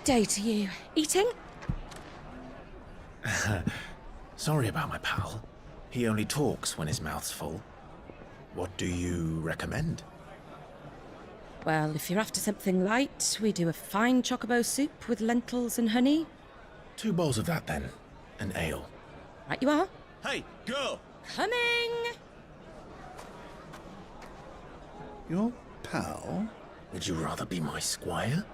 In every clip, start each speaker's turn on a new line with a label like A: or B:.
A: day to you. Eating?
B: Sorry about my pal. He only talks when his mouth's full. What do you recommend?
A: Well, if you're after something light, we do a fine chocobo soup with lentils and honey.
B: 2 bowls of that then. An ale.
A: Right you are.
C: Hey, girl!
A: Coming!
D: Your pal?
B: Would you rather be my squire?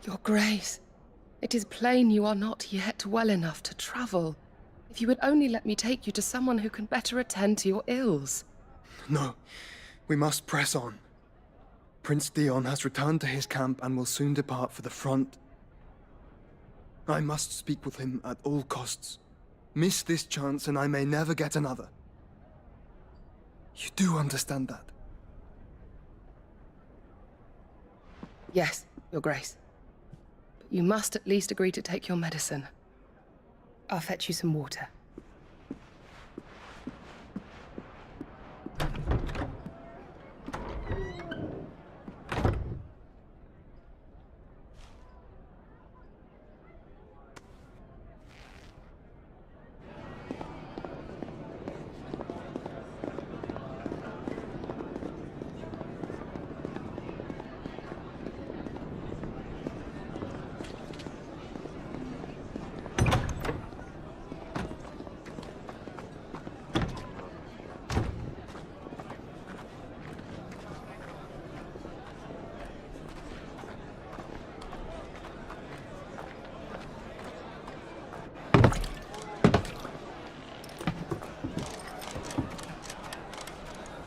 E: Your Grace, it is plain you are not yet well enough to travel. If you would only let me take you to someone who can better attend to your ills.
F: No, we must press on. Prince Dion has returned to his camp and will soon depart for the front. I must speak with him at all costs. Miss this chance and I may never get another. You do understand that?
E: Yes, Your Grace. But you must at least agree to take your medicine. I'll fetch you some water.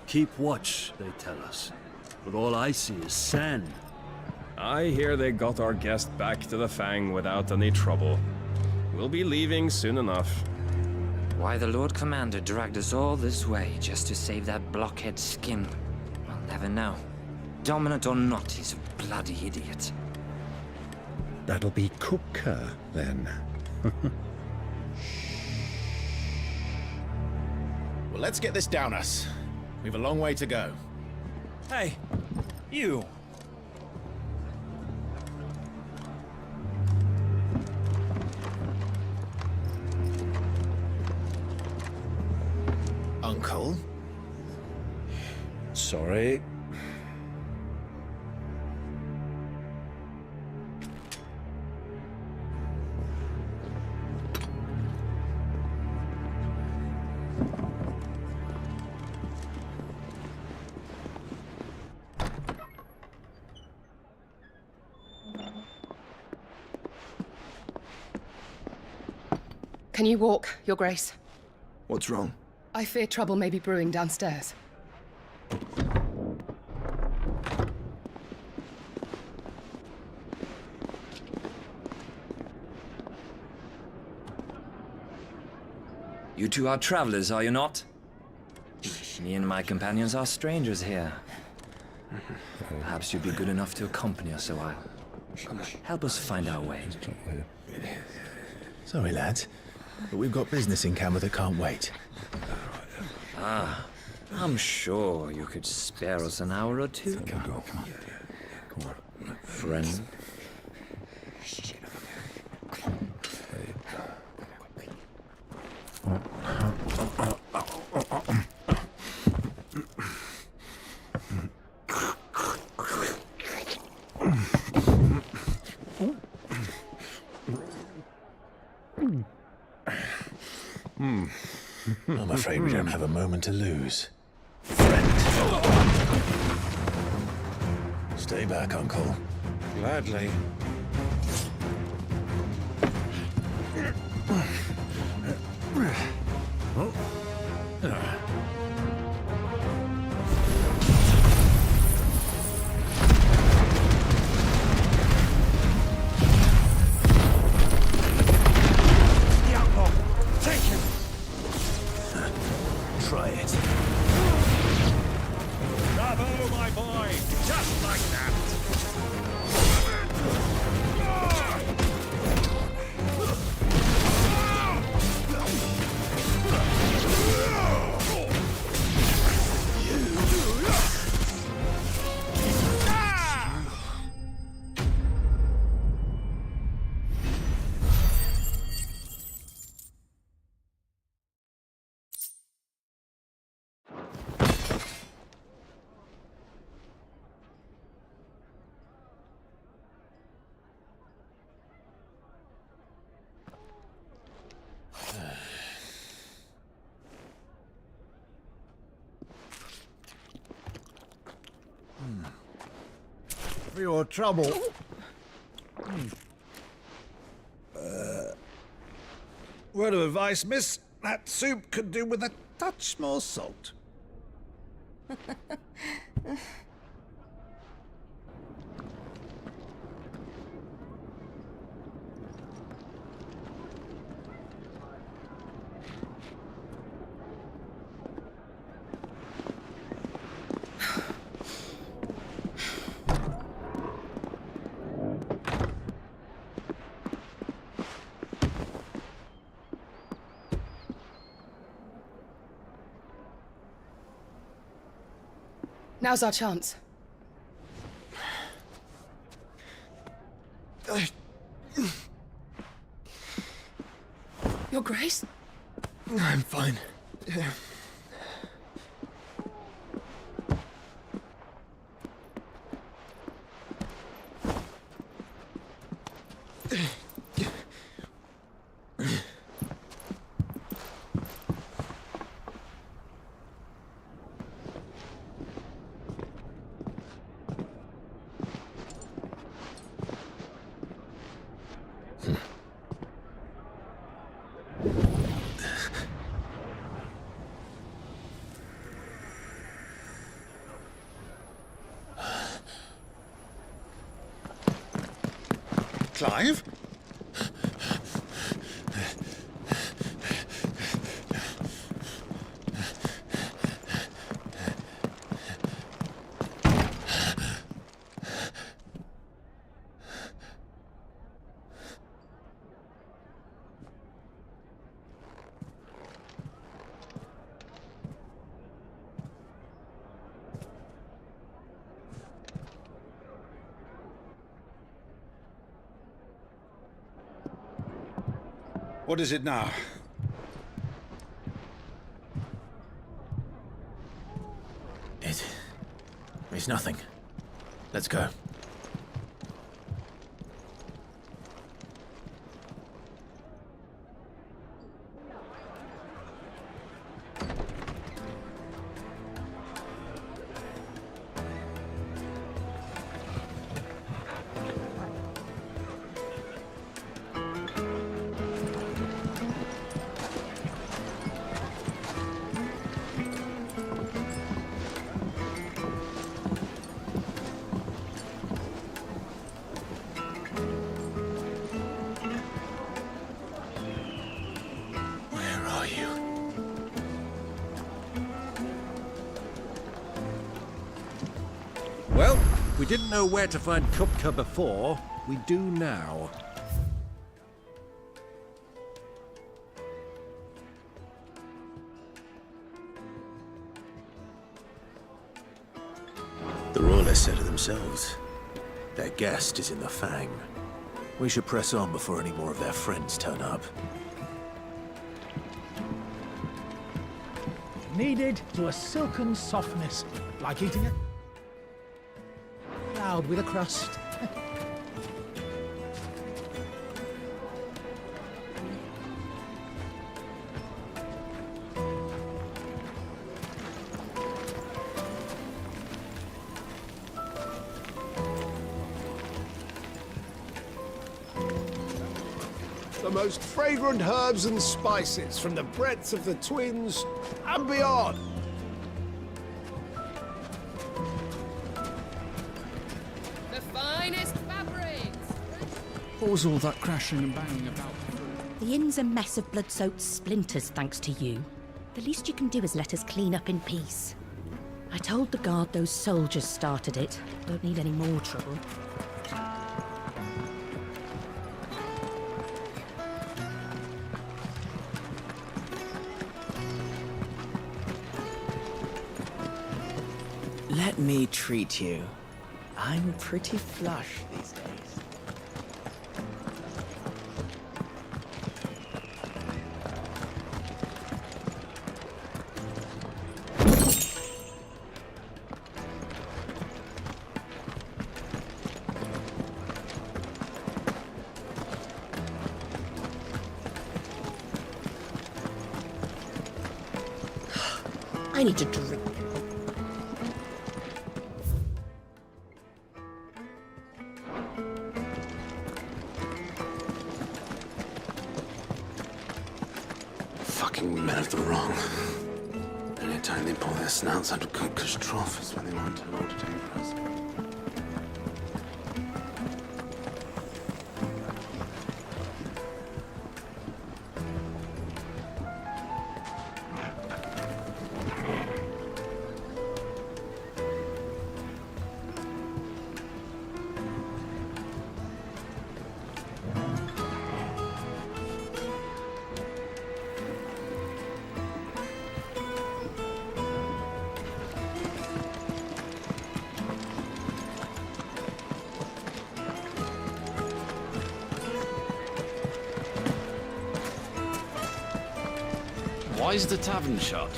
C: Keep watch, they tell us. But all I see is sand.
G: I hear they got our guest back to the Fang without any trouble. We'll be leaving soon enough.
H: Why the Lord Commander dragged us all this way just to save that blockhead's skin, I'll never know. Dominant or not, he's a bloody idiot.
D: That'll be Cooker, then.
B: Well, let's get this down us. We've a long way to go.
C: Hey, you!
B: Uncle?
D: Sorry.
E: Can you walk, Your Grace?
F: What's wrong?
E: I fear trouble may be brewing downstairs.
H: You two are travelers, are you not? Me and my companions are strangers here. Perhaps you'd be good enough to accompany us a while. Help us find our way.
B: Sorry, lads, but we've got business in camera that can't wait.
H: Ah, I'm sure you could spare us an hour or two.
D: Come on.
H: Friend.
B: I'm afraid we don't have a moment to lose. Friend. Stay back, Uncle.
D: Gladly.
B: Try it.
G: Bravo, my boy! Just like that!
D: For your trouble. Word of advice, miss. That soup could do with a touch more salt.
E: Now's our chance. Your Grace?
F: I'm fine. Yeah.
D: Clive? What is it now?
B: It's nothing. Let's go.
D: Well, we didn't know where to find Kupka before. We do now.
B: The royalists said it themselves. Their guest is in the Fang. We should press on before any more of their friends turn up.
I: Kneaded to a silken softness, like eating a cloud with a crust.
J: The most fragrant herbs and spices from the breadth of the Twins and beyond.
E: The finest fabrics!
I: What was all that crashing and banging about?
A: The inn's a mess of blood-soaked splinters thanks to you. The least you can do is let us clean up in peace. I told the guard those soldiers started it. Don't need any more trouble.
K: Let me treat you. I'm pretty flush these days.
A: I need to drink.
B: Fucking men of the wrong. Anytime they pull their snouts out of Cook's trough is when they want to hold it over us.
J: Why is the tavern shut?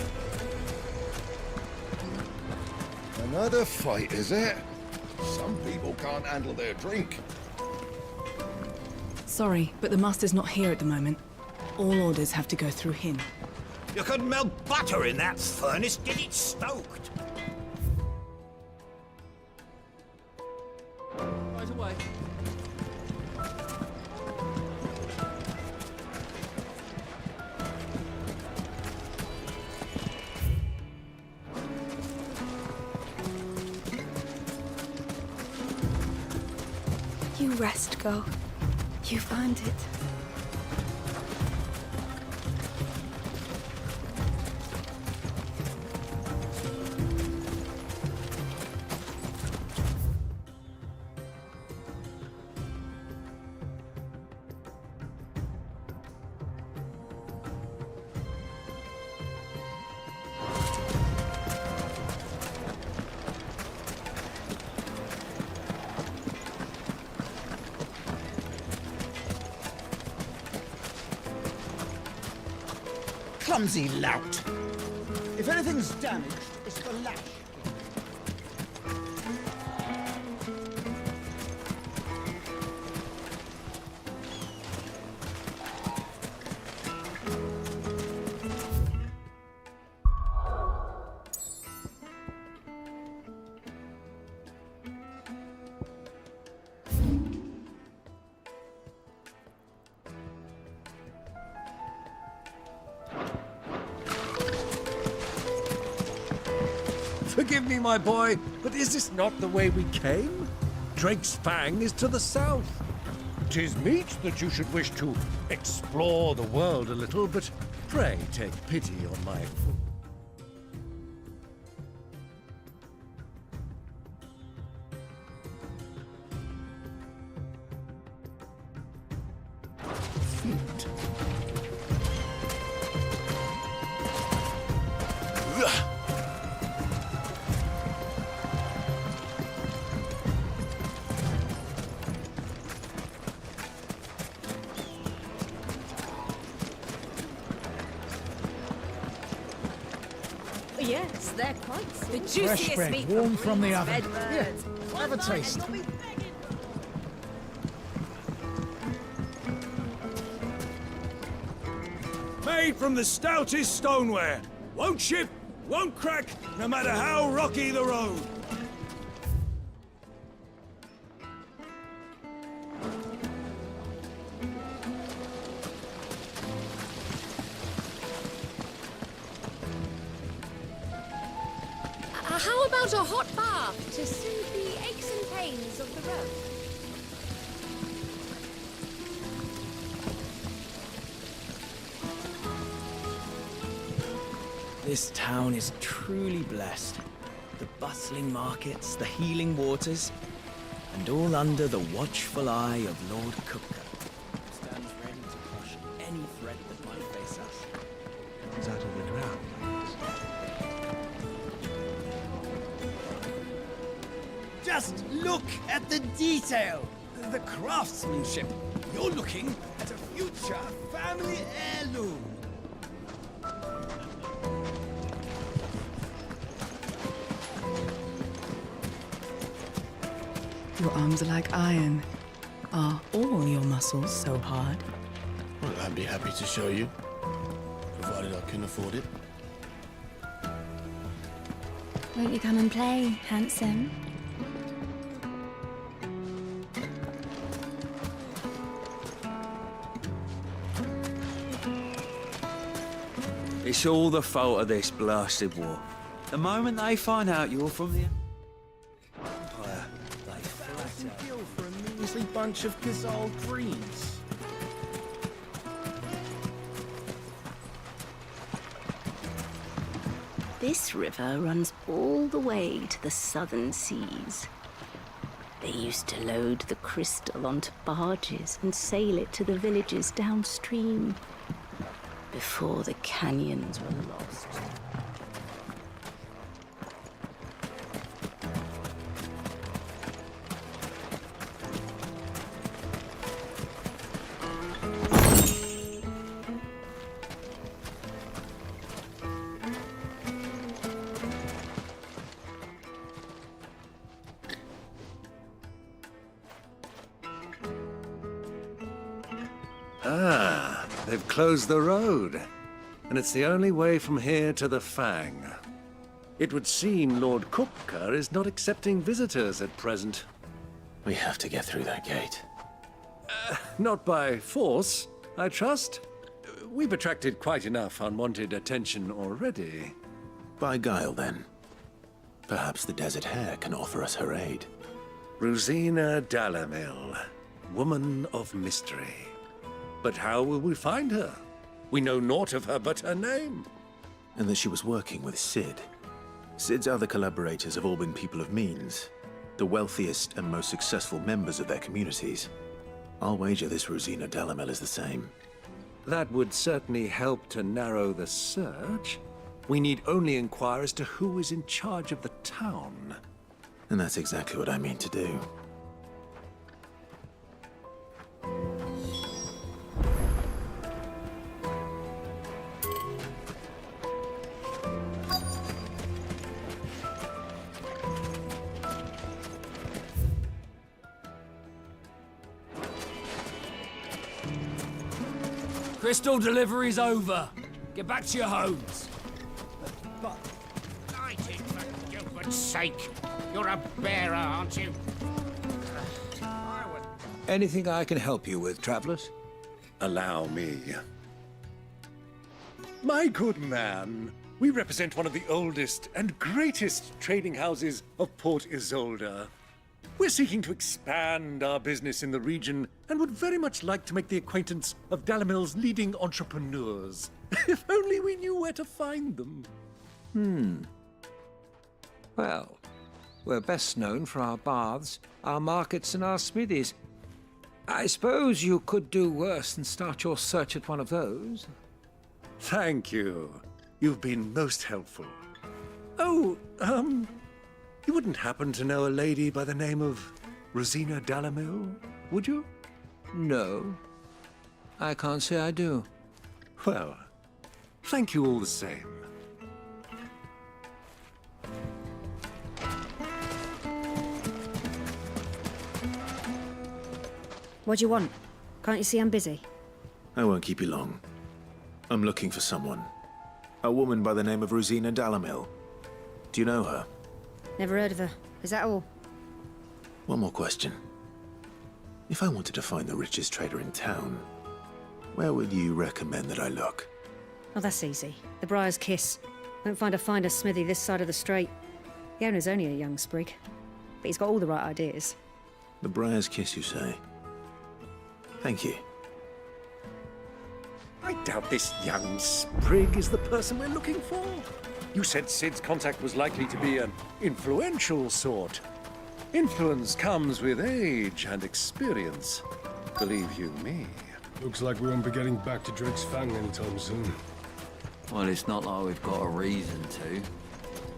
D: Another fight, is it? Some people can't handle their drink.
L: Sorry, but the master's not here at the moment. All orders have to go through him.
J: You couldn't melt butter in that furnace, get it stoked.
C: Right away.
L: You rest, girl. You've earned it.
I: Clumsy lout. If anything's damaged, it's the lash.
C: Forgive me, my boy, but is this not the way we came? Drake's Fang is to the south. 'Tis meet that you should wish to explore the world a little, but pray take pity on my foot.
A: Yes, they're quite
I: The juiciest bread, warm from the oven. Here, have a taste.
C: Made from the stoutest stoneware. Won't chip, won't crack, no matter how rocky the road.
M: How about a hot bath to soothe the aches and pains of the road?
K: This town is truly blessed. The bustling markets, the healing waters, and all under the watchful eye of Lord Cookter, who stands ready to crush any threat that might face us.
D: Comes out of the ground.
K: Just look at the detail, the craftsmanship. You're looking at a future family heirloom.
L: Your arms are like iron. Are all your muscles so hard?
N: Well, I'd be happy to show you, provided I can afford it.
O: Won't you come and play, handsome?
P: It's all the fault of this blasted war. The moment they find out you're from the Empire, they flat out.
K: Deal for a measly bunch of Gazal greens.
Q: This river runs all the way to the southern seas. They used to load the crystal onto barges and sail it to the villages downstream, before the canyons were lost.
C: Ah, they've closed the road. And it's the only way from here to the Fang. It would seem Lord Cookter is not accepting visitors at present.
B: We have to get through that gate.
C: Not by force, I trust. We've attracted quite enough unwanted attention already.
B: By guile, then. Perhaps the Desert Hare can offer us her aid.
C: Rosina Dalamil, woman of mystery. But how will we find her? We know naught of her but her name.
B: And that she was working with Sid. Sid's other collaborators have all been people of means, the wealthiest and most successful members of their communities. I'll wager this Rosina Dalamel is the same.
C: That would certainly help to narrow the search. We need only inquire as to who is in charge of the town.
B: And that's exactly what I mean to do.
R: Crystal delivery's over. Get back to your homes.
J: But, knighted for Gilbert's sake. You're a bearer, aren't you?
D: Anything I can help you with, travelers?
C: Allow me. My good man, we represent one of the oldest and greatest trading houses of Port Isolde. We're seeking to expand our business in the region and would very much like to make the acquaintance of Dalamil's leading entrepreneurs. If only we knew where to find them.
D: Well, we're best known for our baths, our markets, and our smithies. I suppose you could do worse than start your search at one of those.
C: Thank you. You've been most helpful. Oh, you wouldn't happen to know a lady by the name of Rosina Dalamil, would you?
D: No. I can't say I do.
C: Well, thank you all the same.
O: What do you want? Can't you see I'm busy?
B: I won't keep you long. I'm looking for someone. A woman by the name of Rosina Dalamil. Do you know her?
O: Never heard of her. Is that all?
B: One more question. If I wanted to find the richest trader in town, where would you recommend that I look?
O: Oh, that's easy. The Briar's Kiss. Won't find a finer smithy this side of the strait. The owner's only a young sprig, but he's got all the right ideas.
B: The Briar's Kiss, you say? Thank you.
C: I doubt this young sprig is the person we're looking for. You said Sid's contact was likely to be an influential sort. Influence comes with age and experience. Believe you me.
S: Looks like we won't be getting back to Drake's Fang anytime soon.
P: Well, it's not like we've got a reason to.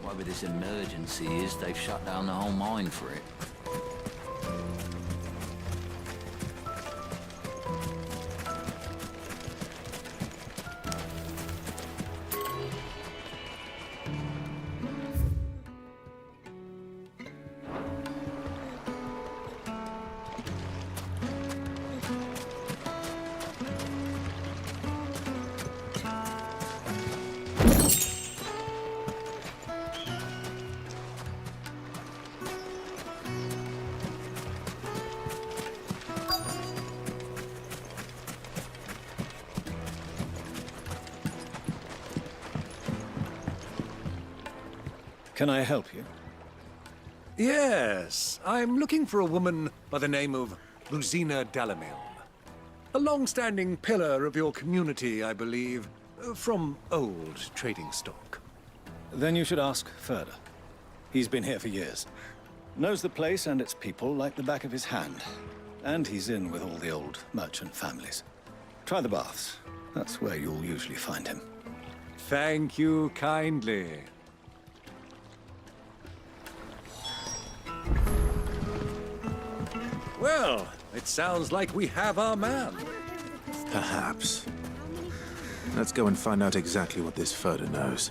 P: Whatever this emergency is, they've shut down the whole mine for it.
T: Can I help you?
C: Yes, I'm looking for a woman by the name of Rosina Dalamil. A long-standing pillar of your community, I believe, from old trading stock.
T: Then you should ask Furder. He's been here for years. Knows the place and its people like the back of his hand. And he's in with all the old merchant families. Try the baths. That's where you'll usually find him.
C: Thank you kindly. Well, it sounds like we have our man.
B: Perhaps. Let's go and find out exactly what this Furder knows.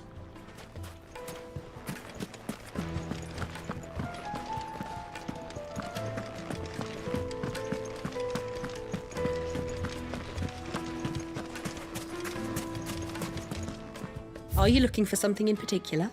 A: Are you looking for something in particular?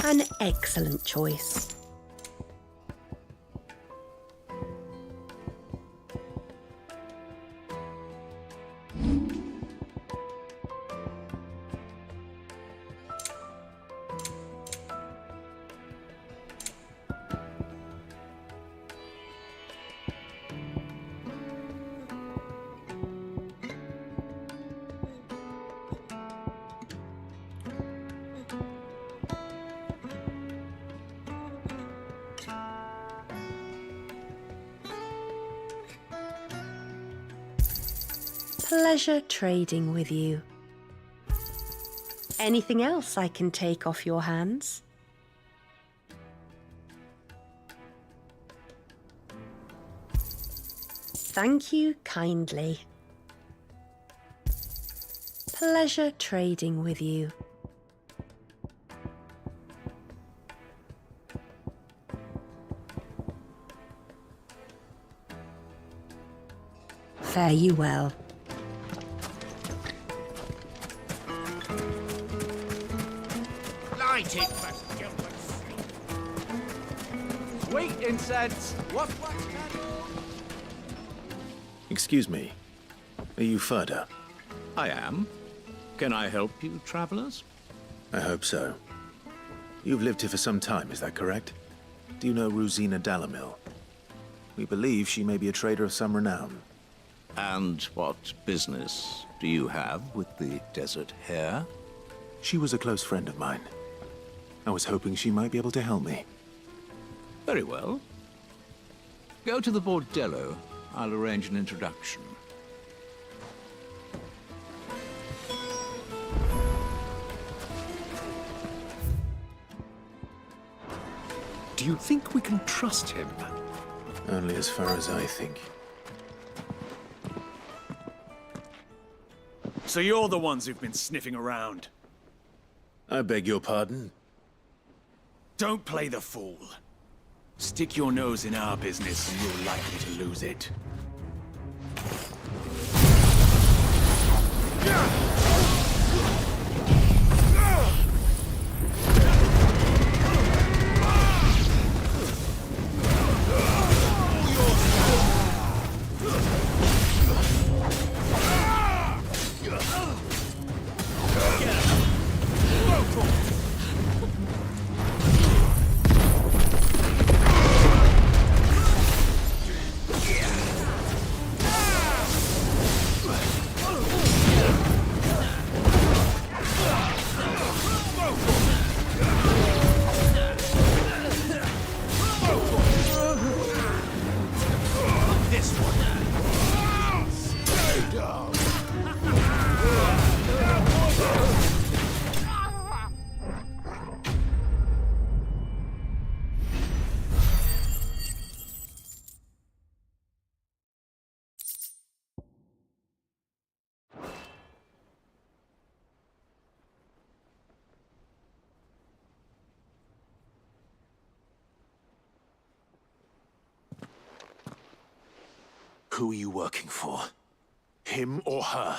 A: An excellent choice. Pleasure trading with you. Anything else I can take off your hands? Thank you kindly. Pleasure trading with you. Fare you well.
R: Light it, sweet incense. What?
B: Excuse me. Are you Furder?
U: I am. Can I help you, travelers?
B: I hope so. You've lived here for some time, is that correct? Do you know Rosina Dalamil? We believe she may be a trader of some renown.
U: And what business do you have with the desert hare?
B: She was a close friend of mine. I was hoping she might be able to help me.
U: Very well. Go to the bordello. I'll arrange an introduction.
C: Do you think we can trust him?
B: Only as far as I think.
P: So you're the ones who've been sniffing around?
B: I beg your pardon?
P: Don't play the fool. Stick your nose in our business and you're likely to lose it.
B: Who are you working for? Him or her?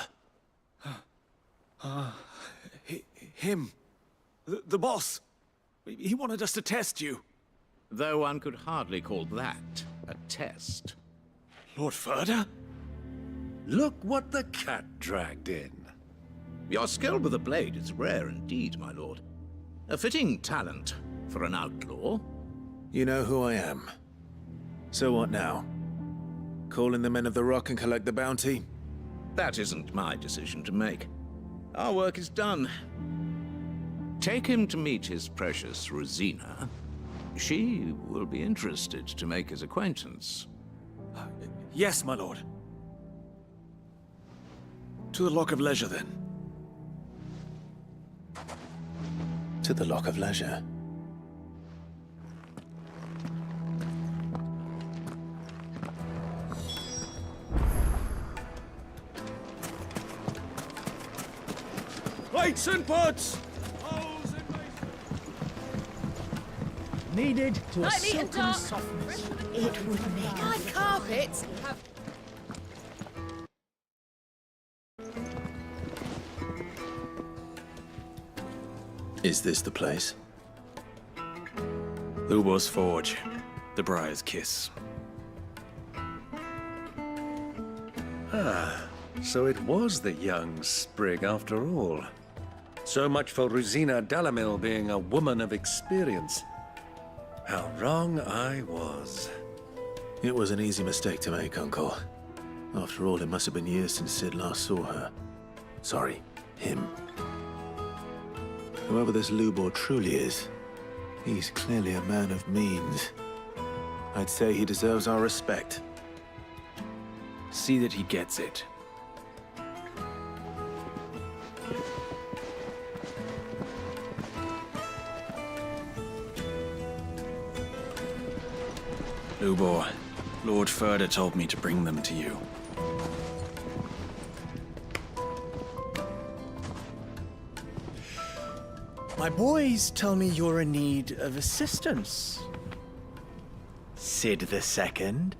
P: Him. The boss. He wanted us to test you.
U: Though one could hardly call that a test.
P: Lord Ferda?
C: Look what the cat dragged in.
U: Your skill with the blade is rare indeed, my lord. A fitting talent for an outlaw.
B: You know who I am. So what now? Call in the Men of the Rock and collect the bounty?
U: That isn't my decision to make. Our work is done. Take him to meet his precious Rosina. She will be interested to make his acquaintance.
P: Yes, my lord. To the Lock of Leisure, then.
B: To the Lock of Leisure.
P: Lights and pots!
I: Needed to a
M: Lightly and
I: silken
M: dark.
I: softness.
A: It would make
M: My carpets have...
B: Is this the place?
P: Lubo's Forge. The Briar's Kiss.
C: Ah, so it was the young sprig after all. So much for Rosina Dalamil being a woman of experience. How wrong I was.
B: It was an easy mistake to make, Uncle. After all, it must have been years since Sid last saw her. Sorry, him. Whoever this Lubor truly is, he's clearly a man of means. I'd say he deserves our respect.
P: See that he gets it. Lubor, Lord Ferda told me to bring them to you.
K: My boys tell me you're in need of assistance. Sid the Second.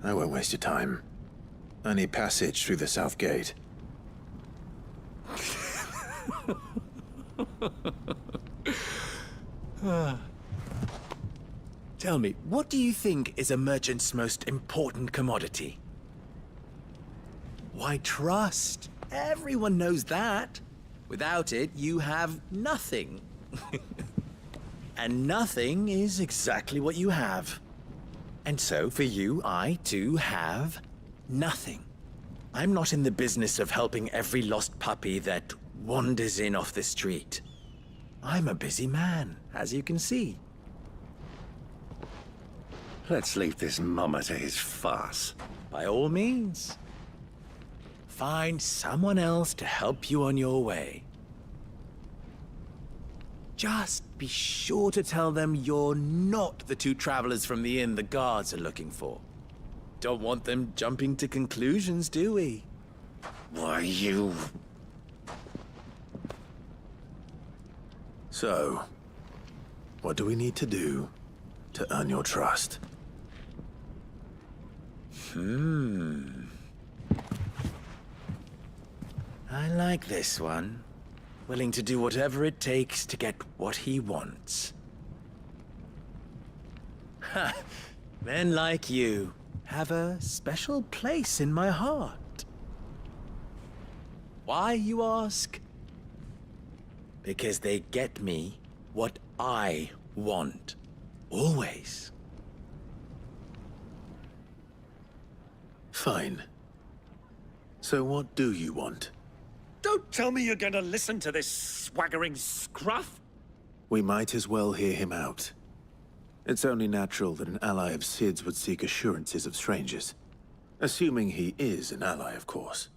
B: I won't waste your time. I need passage through the south gate.
K: Tell me, what do you think is a merchant's most important commodity? Why, trust. Everyone knows that. Without it, you have nothing. And nothing is exactly what you have. And so, for you, I, too, have nothing. I'm not in the business of helping every lost puppy that wanders in off the street. I'm a busy man, as you can see.
C: Let's leave this mummer to his farce.
K: By all means. Find someone else to help you on your way. Just be sure to tell them you're not the two travelers from the inn the guards are looking for. Don't want them jumping to conclusions, do we?
C: Why, you...
B: So, what do we need to do to earn your trust?
K: I like this one. Willing to do whatever it takes to get what he wants. Ha! Men like you have a special place in my heart. Why, you ask? Because they get me what I want. Always.
B: Fine. So what do you want?
C: Don't tell me you're gonna listen to this swaggering scruff!
B: We might as well hear him out. It's only natural that an ally of Sid's would seek assurances of strangers. Assuming he is an ally, of course.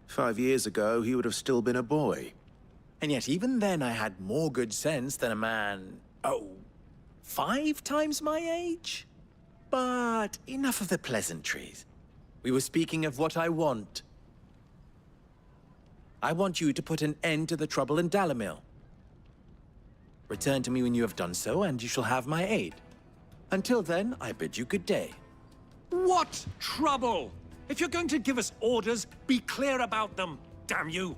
B: 5 years ago, he would have still been a boy.
K: And yet even then I had more good sense than a man, 5 times my age? But enough of the pleasantries. We were speaking of what I want. I want you to put an end to the trouble in Dalamil. Return to me when you have done so, and you shall have my aid. Until then, I bid you good day.
C: What trouble? If you're going to give us orders, be clear about them, damn you!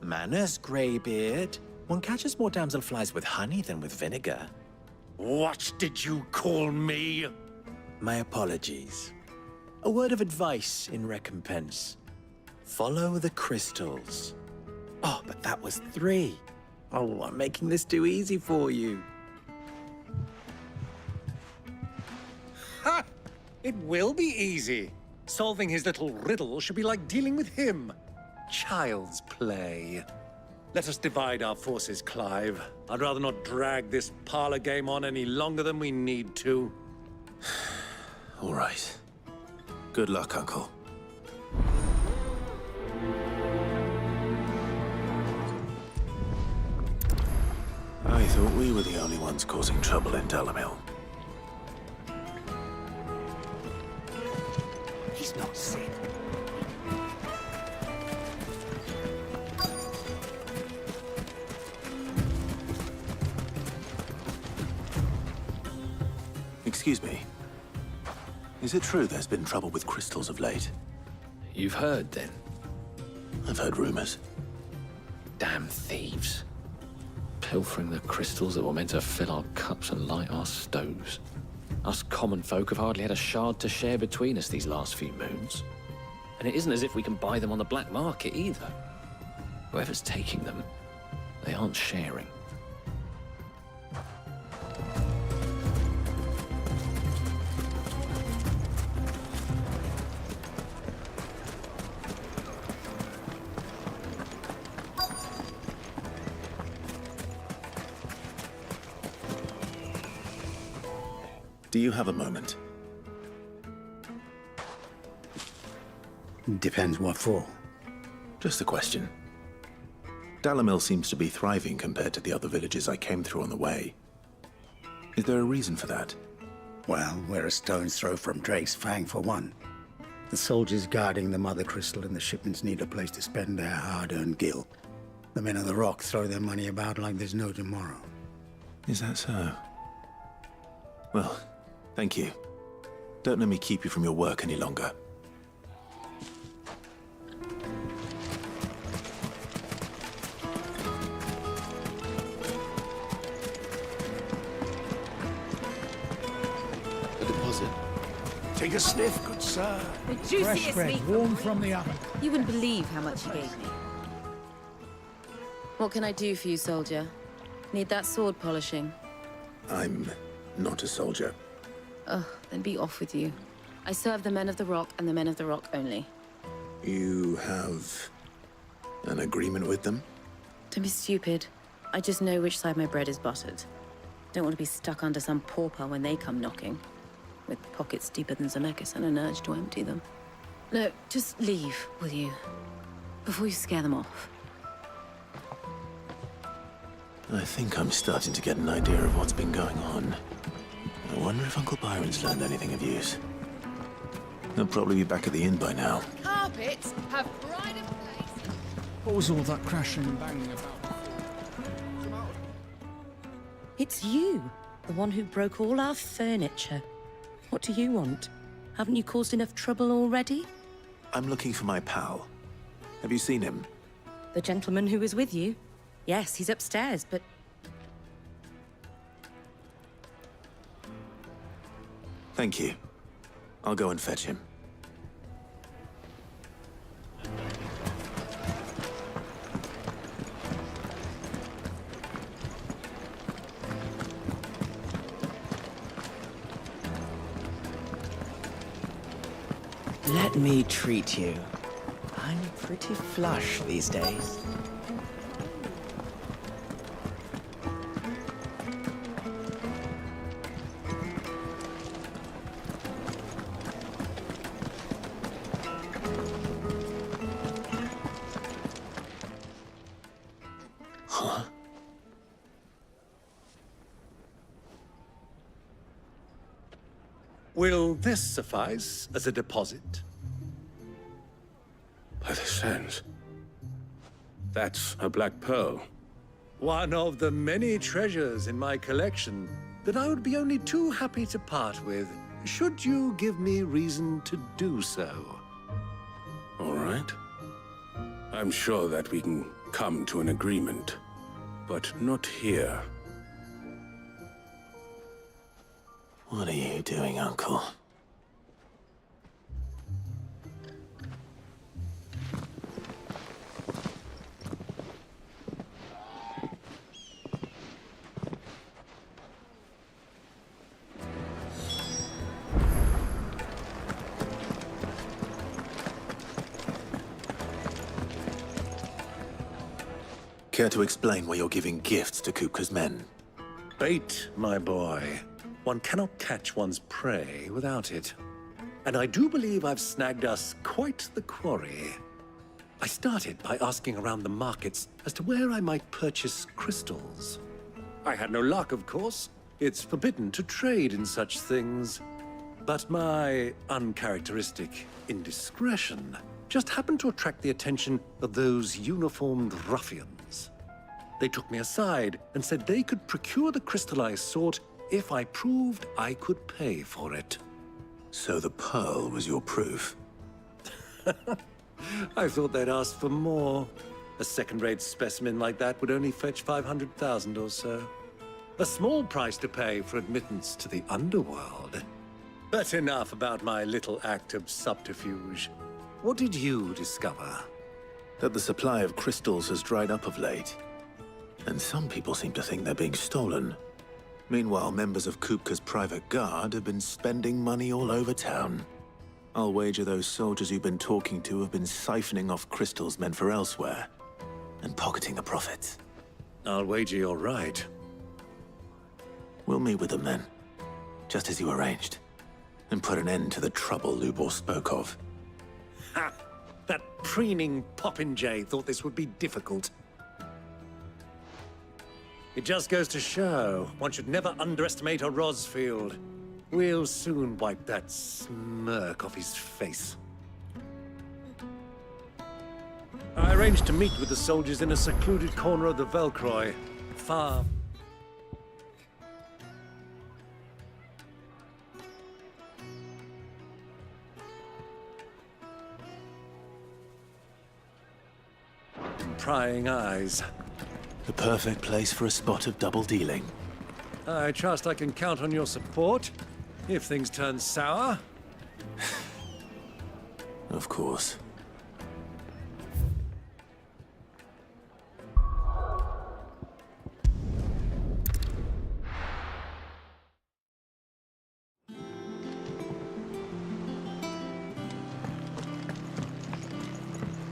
K: Manners, Greybeard. One catches more damselflies with honey than with vinegar.
C: What did you call me?
K: My apologies. A word of advice in recompense. Follow the crystals. Oh, but that was 3. Oh, I'm making this too easy for you.
C: Ha! It will be easy. Solving his little riddle should be like dealing with him. Child's play. Let us divide our forces, Clive. I'd rather not drag this parlor game on any longer than we need to.
B: All right. Good luck, Uncle. I thought we were the only ones causing trouble in Dalamil.
K: He's not Sid.
B: Excuse me. Is it true there's been trouble with crystals of late?
H: You've heard, then?
B: I've heard rumors.
H: Damn thieves. Pilfering the crystals that were meant to fill our cups and light our stoves. Us common folk have hardly had a shard to share between us these last few moons. And it isn't as if we can buy them on the black market either. Whoever's taking them, they aren't sharing.
B: Do you have a moment?
V: Depends what for.
B: Just a question. Dalamil seems to be thriving compared to the other villages I came through on the way. Is there a reason for that?
V: Well, we're a stone's throw from Drake's Fang, for one. The soldiers guarding the Mother Crystal and the shipments need a place to spend their hard-earned gil. The men of the Rock throw their money about like there's no tomorrow.
B: Is that so? Well, thank you. Don't let me keep you from your work any longer.
N: A deposit.
J: Take a sniff, good sir.
M: The
I: Fresh
M: juiciest
I: bread,
M: meat.
I: warm from the oven.
M: You wouldn't believe how much he gave me. What can I do for you, soldier? Need that sword polishing?
B: I'm not a soldier.
M: Ugh, then be off with you. I serve the men of the Rock and the men of the Rock only.
B: You have an agreement with them?
M: Don't be stupid. I just know which side my bread is buttered. Don't want to be stuck under some pauper when they come knocking. With pockets deeper than Zemeckis and an urge to empty them. No, just leave, will you? Before you scare them off.
B: I think I'm starting to get an idea of what's been going on. I wonder if Uncle Byron's learned anything of use. He'll probably be back at the inn by now.
M: Carpets have pride of place.
I: What was all that crashing and banging about?
A: It's you, the one who broke all our furniture. What do you want? Haven't you caused enough trouble already?
B: I'm looking for my pal. Have you seen him?
A: The gentleman who was with you? Yes, he's upstairs, but...
B: Thank you. I'll go and fetch him.
K: Let me treat you. I'm pretty flush these days.
B: Huh?
C: Will this suffice as a deposit?
S: By the sands. That's a black pearl.
C: One of the many treasures in my collection that I would be only too happy to part with, should you give me reason to do so.
S: All right. I'm sure that we can come to an agreement, but not here.
B: What are you doing, Uncle? Care to explain why you're giving gifts to Kupka's men?
C: Bait, my boy. One cannot catch one's prey without it. And I do believe I've snagged us quite the quarry. I started by asking around the markets as to where I might purchase crystals. I had no luck, of course. It's forbidden to trade in such things. But my uncharacteristic indiscretion just happened to attract the attention of those uniformed ruffians. They took me aside and said they could procure the crystal I sought if I proved I could pay for it.
B: So the pearl was your proof?
C: I thought they'd ask for more. A second-rate specimen like that would only fetch 500,000 or so. A small price to pay for admittance to the underworld. But enough about my little act of subterfuge. What did you discover?
B: That the supply of crystals has dried up of late. And some people seem to think they're being stolen. Meanwhile, members of Kupka's private guard have been spending money all over town. I'll wager those soldiers you've been talking to have been siphoning off crystals meant for elsewhere, and pocketing the profits.
C: I'll wager you're right.
B: We'll meet with them then, just as you arranged, and put an end to the trouble Lubor spoke of.
C: Ha! That preening popinjay thought this would be difficult. It just goes to show, one should never underestimate a Rosfield. We'll soon wipe that smirk off his face. I arranged to meet with the soldiers in a secluded corner of the Velcroy, far... prying eyes.
B: The perfect place for a spot of double dealing.
C: I trust I can count on your support, if things turn sour.
B: Of course.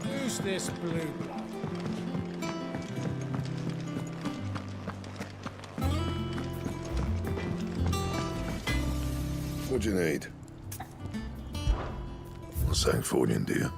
I: Who's this blue blood?
F: What do you need? What's that for you, dear?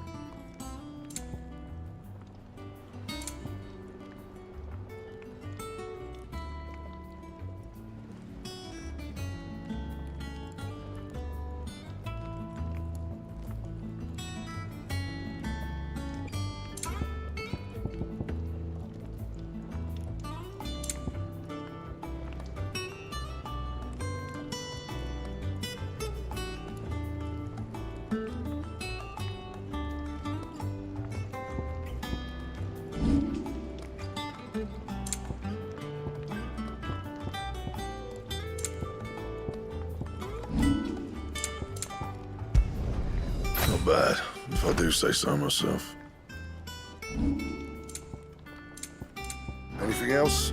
F: lad, if I do say so myself.
J: Anything else?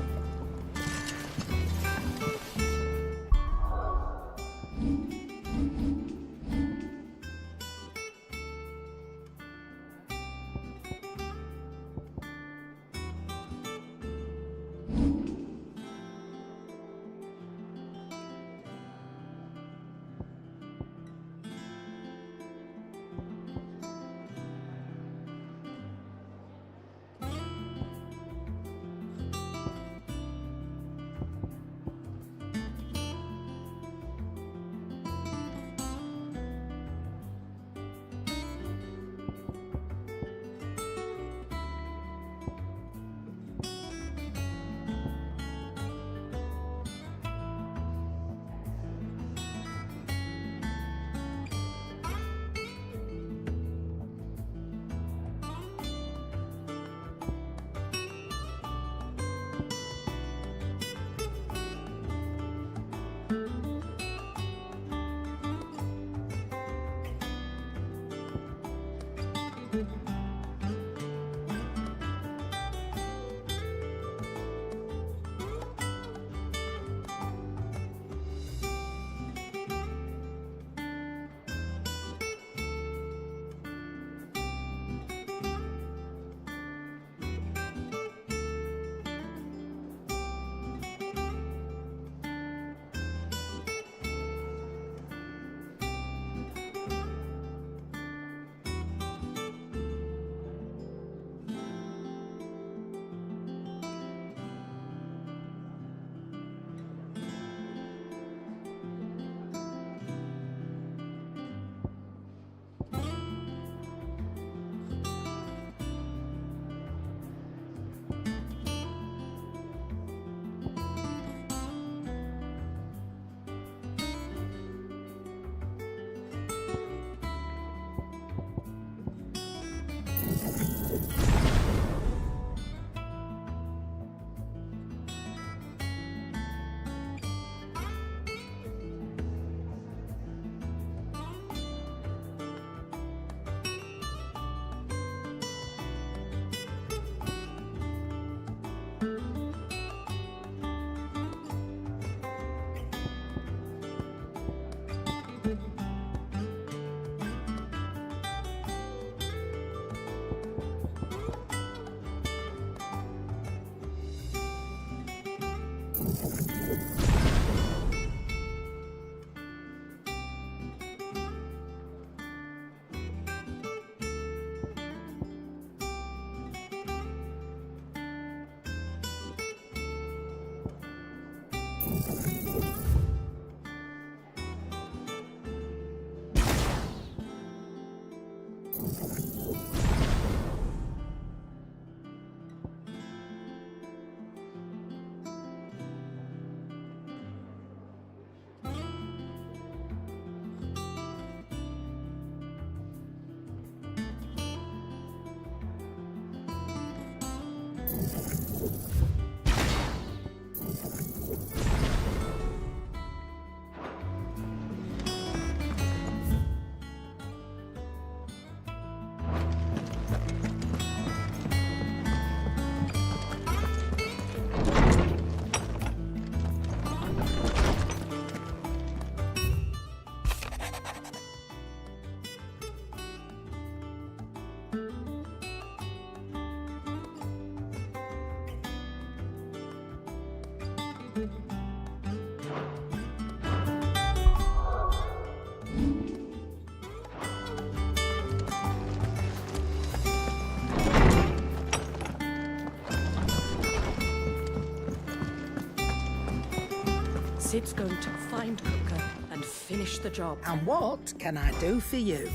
A: Sid's going to find Cooker and finish the job.
I: And what can I do for you?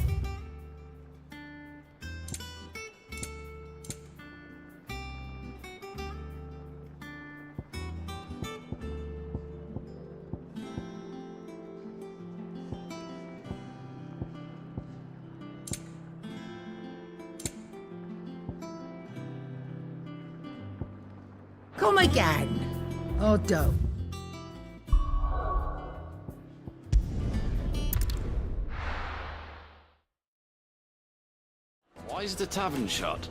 I: Come again. Or don't.
H: Why is the tavern shut?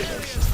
C: finished.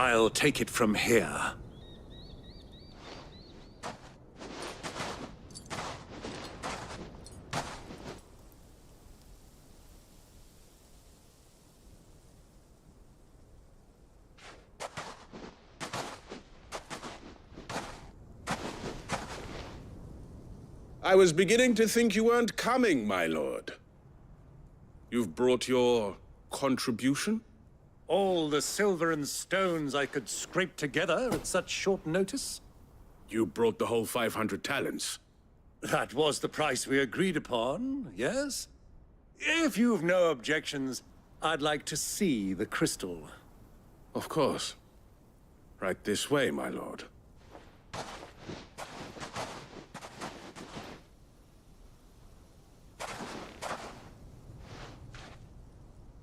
C: I'll take it from here.
S: I was beginning to think you weren't coming, my lord. You've brought your contribution?
C: All the silver and stones I could scrape together at such short notice?
S: You brought the whole 500 talents.
C: That was the price we agreed upon, yes? If you've no objections, I'd like to see the crystal.
S: Of course. Right this way, my lord.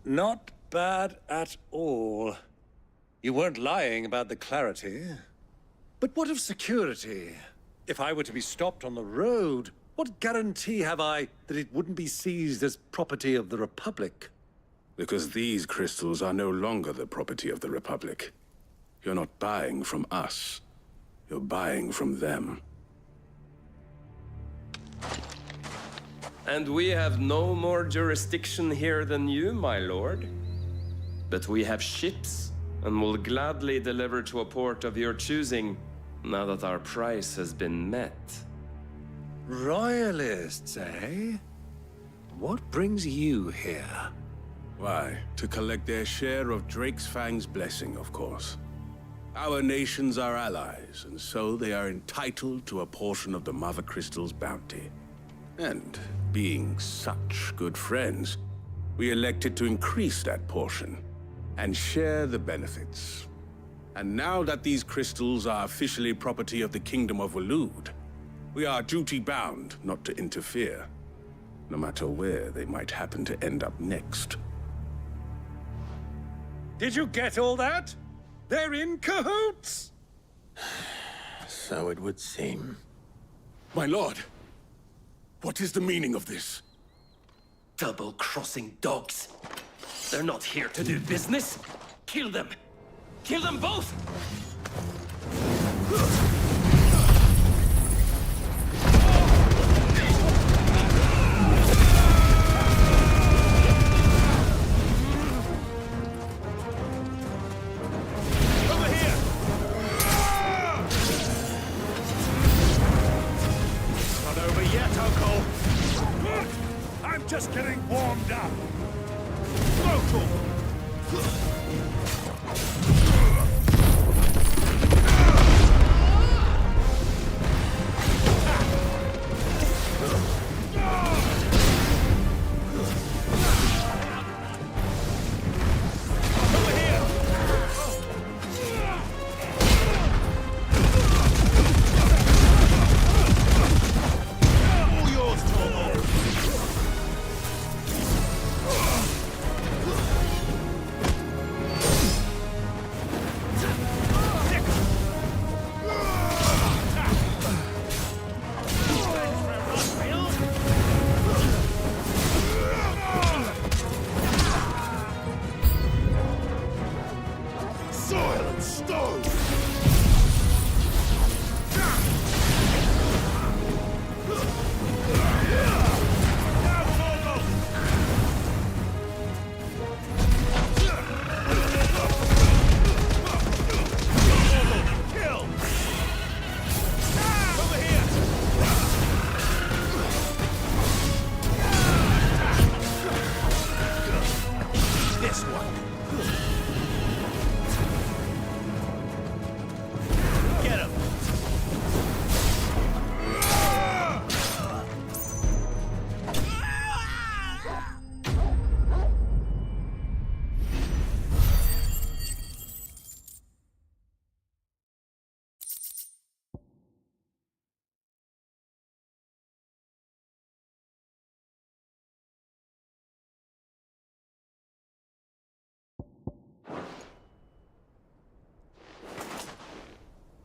C: Not bad at all. You weren't lying about the clarity. But what of security? If I were to be stopped on the road, what guarantee have I that it wouldn't be seized as property of the Republic?
S: Because these crystals are no longer the property of the Republic. You're not buying from us. You're buying from them.
E: And we have no more jurisdiction here than you, my lord. But we have ships, and will gladly deliver to a port of your choosing, now that our price has been met.
C: Royalists, eh? What brings you here?
S: Why, to collect their share of Drake's Fang's blessing, of course. Our nations are allies, and so they are entitled to a portion of the Mother Crystal's bounty. And being such good friends, we elected to increase that portion and share the benefits. And now that these crystals are officially property of the Kingdom of Waloed, we are duty-bound not to interfere, no matter where they might happen to end up next.
C: Did you get all that? They're in cahoots!
B: So it would seem.
S: My lord! What is the meaning of this?
R: Double-crossing dogs. They're not here to do business. Kill them. Kill them both!
C: Just getting warmed up.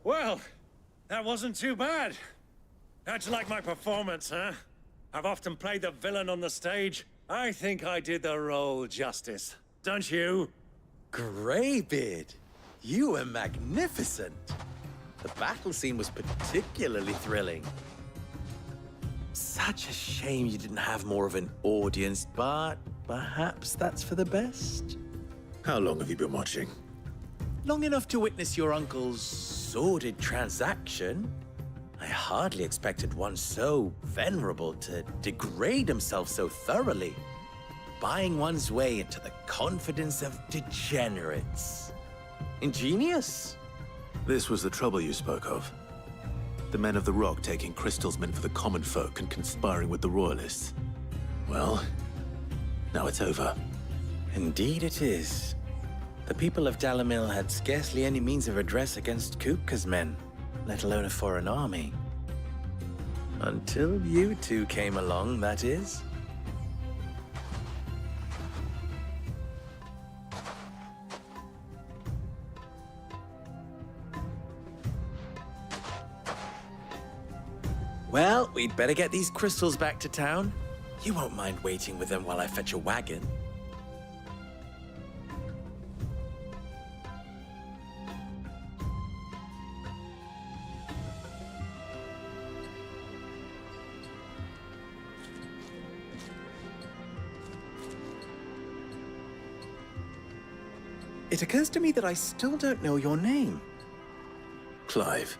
C: Well, that wasn't too bad. How'd you like my performance, huh? I've often played the villain on the stage. I think I did the role justice. Don't you?
K: Greybeard.
G: You were magnificent. The battle scene was particularly thrilling. Such a shame you didn't have more of an audience, but perhaps that's for the best.
B: How long have you been watching?
G: Long enough to witness your uncle's sordid transaction. I hardly expected one so venerable to degrade himself so thoroughly, buying one's way into the confidence of degenerates. Ingenious.
B: This was the trouble you spoke of. The men of the Rock taking crystals meant for the common folk and conspiring with the Royalists. Well, now it's over.
G: Indeed it is. The people of Dalamil had scarcely any means of redress against Kupka's men, let alone a foreign army. Until you two came along, that is. Well, we'd better get these crystals back to town. You won't mind waiting with them while I fetch a wagon. It occurs to me that I still don't know your name.
B: Clive.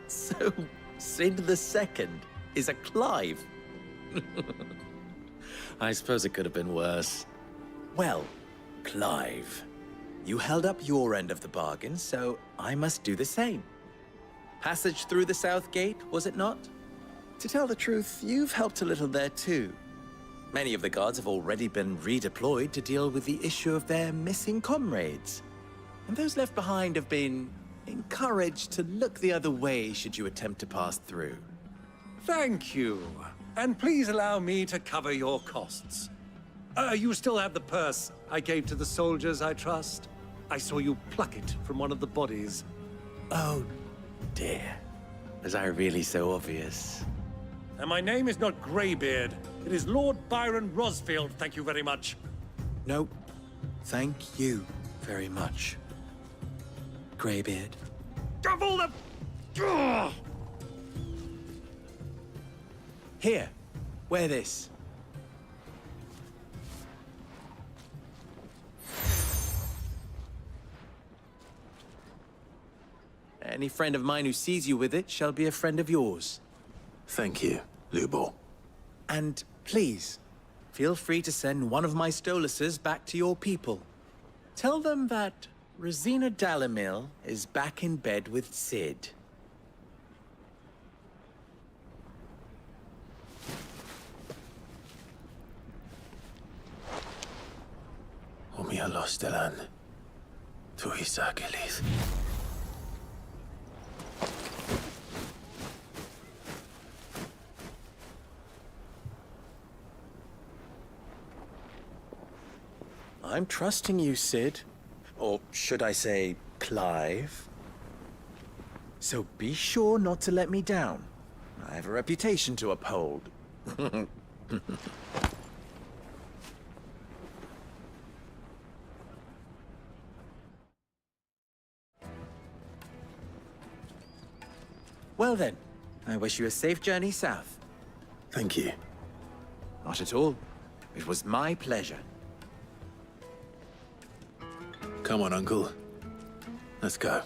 G: So, Sid the Second is a Clive. I suppose it could have been worse. Well, Clive, you held up your end of the bargain, so I must do the same. Passage through the South Gate, was it not? To tell the truth, you've helped a little there too. Many of the guards have already been redeployed to deal with the issue of their missing comrades. And those left behind have been encouraged to look the other way should you attempt to pass through.
C: Thank you. And please allow me to cover your costs. You still have the purse I gave to the soldiers, I trust? I saw you pluck it from one of the bodies.
G: Oh, dear. Was I really so obvious?
C: And my name is not Greybeard. It is Lord Byron Rosfield, thank you very much.
G: No, thank you very much, Greybeard.
C: Double the... Ugh!
G: Here, wear this. Any friend of mine who sees you with it shall be a friend of yours.
B: Thank you, Lubor.
G: And please, feel free to send one of my Stoluses back to your people. Tell them that Rosina Dalamil is back in bed with Sid.
B: Omia Lostelan. Tuisa Kelith.
G: I'm trusting you, Sid. Or should I say, Clive? So be sure not to let me down. I have a reputation to uphold. Well then, I wish you a safe journey south.
B: Thank you.
G: Not at all. It was my pleasure.
B: Come on, Uncle. Let's go.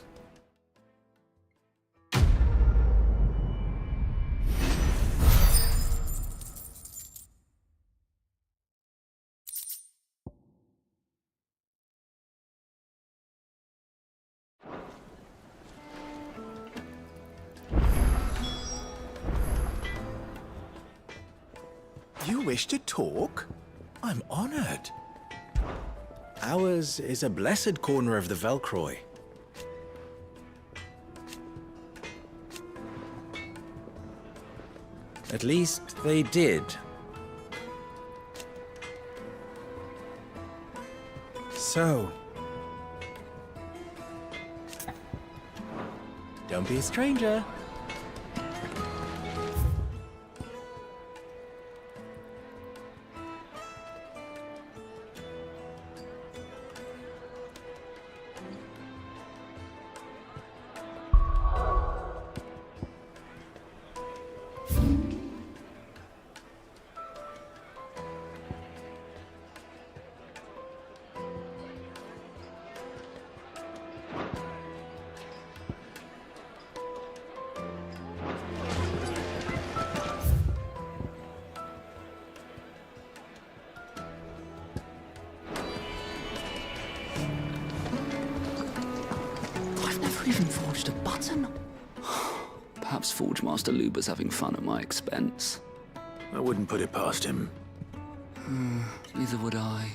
G: You wish to talk? I'm honored. Ours is a blessed corner of the Velcroy. At least they did. So... don't be a stranger.
L: Perhaps Forge Master Luber's having fun at my expense.
B: I wouldn't put it past him.
L: Neither would I.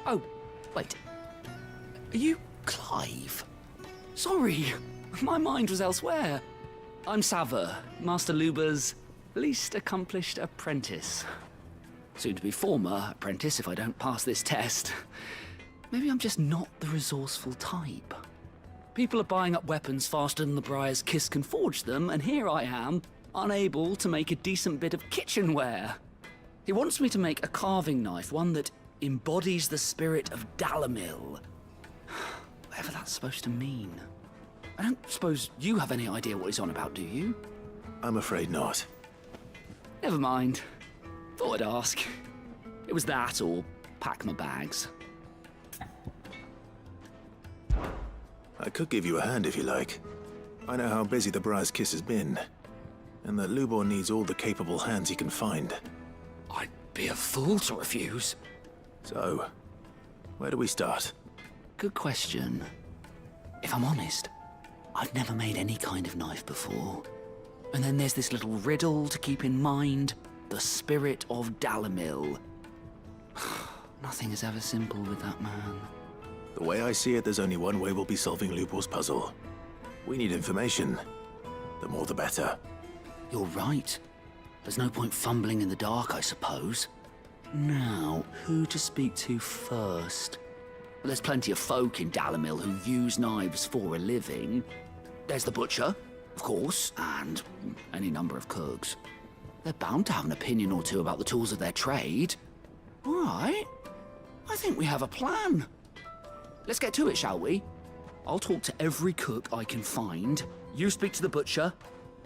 Q: Oh, wait. Are you Clive?
L: Sorry, my mind was elsewhere. I'm Sava, Master Luber's least accomplished apprentice. Soon to be former apprentice if I don't pass this test. Maybe I'm just not the resourceful type. People are buying up weapons faster than the Briar's Kiss can forge them, and here I am, unable to make a decent bit of kitchenware. He wants me to make a carving knife, one that embodies the spirit of Dalamil. Whatever that's supposed to mean. I don't suppose you have any idea what he's on about, do you?
B: I'm afraid not.
L: Never mind. Thought I'd ask. It was that or pack my bags.
B: I could give you a hand if you like. I know how busy the Briar's Kiss has been, and that Lubor needs all the capable hands he can find.
L: I'd be a fool to refuse.
B: So, where do we start?
L: Good question. If I'm honest, I've never made any kind of knife before. And then there's this little riddle to keep in mind. The spirit of Dalamil. Nothing is ever simple with that man.
B: The way I see it, there's only one way we'll be solving Lubor's puzzle. We need information. The more the better.
L: You're right. There's no point fumbling in the dark, I suppose. Now, who to speak to first? Well, there's plenty of folk in Dalamil who use knives for a living. There's the butcher, of course, and any number of cooks. They're bound to have an opinion or two about the tools of their trade. All right. I think we have a plan. Let's get to it, shall we? I'll talk to every cook I can find. You speak to the butcher,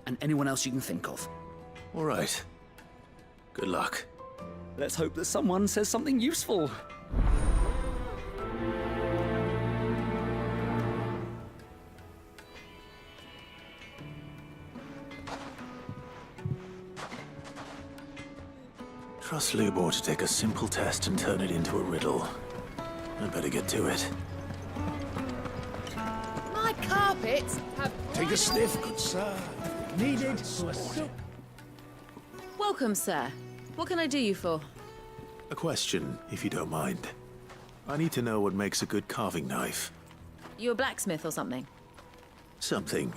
L: and anyone else you can think of.
B: All right. Good luck.
L: Let's hope that someone says something useful.
B: Trust Lubor to take a simple test and turn it into a riddle. I'd better get to it.
Q: My carpets have...
J: Take a sniff, good sir.
I: Needed to a silk.
M: Welcome, sir. What can I do you for?
B: A question, if you don't mind. I need to know what makes a good carving knife.
M: You a blacksmith or something?
B: Something,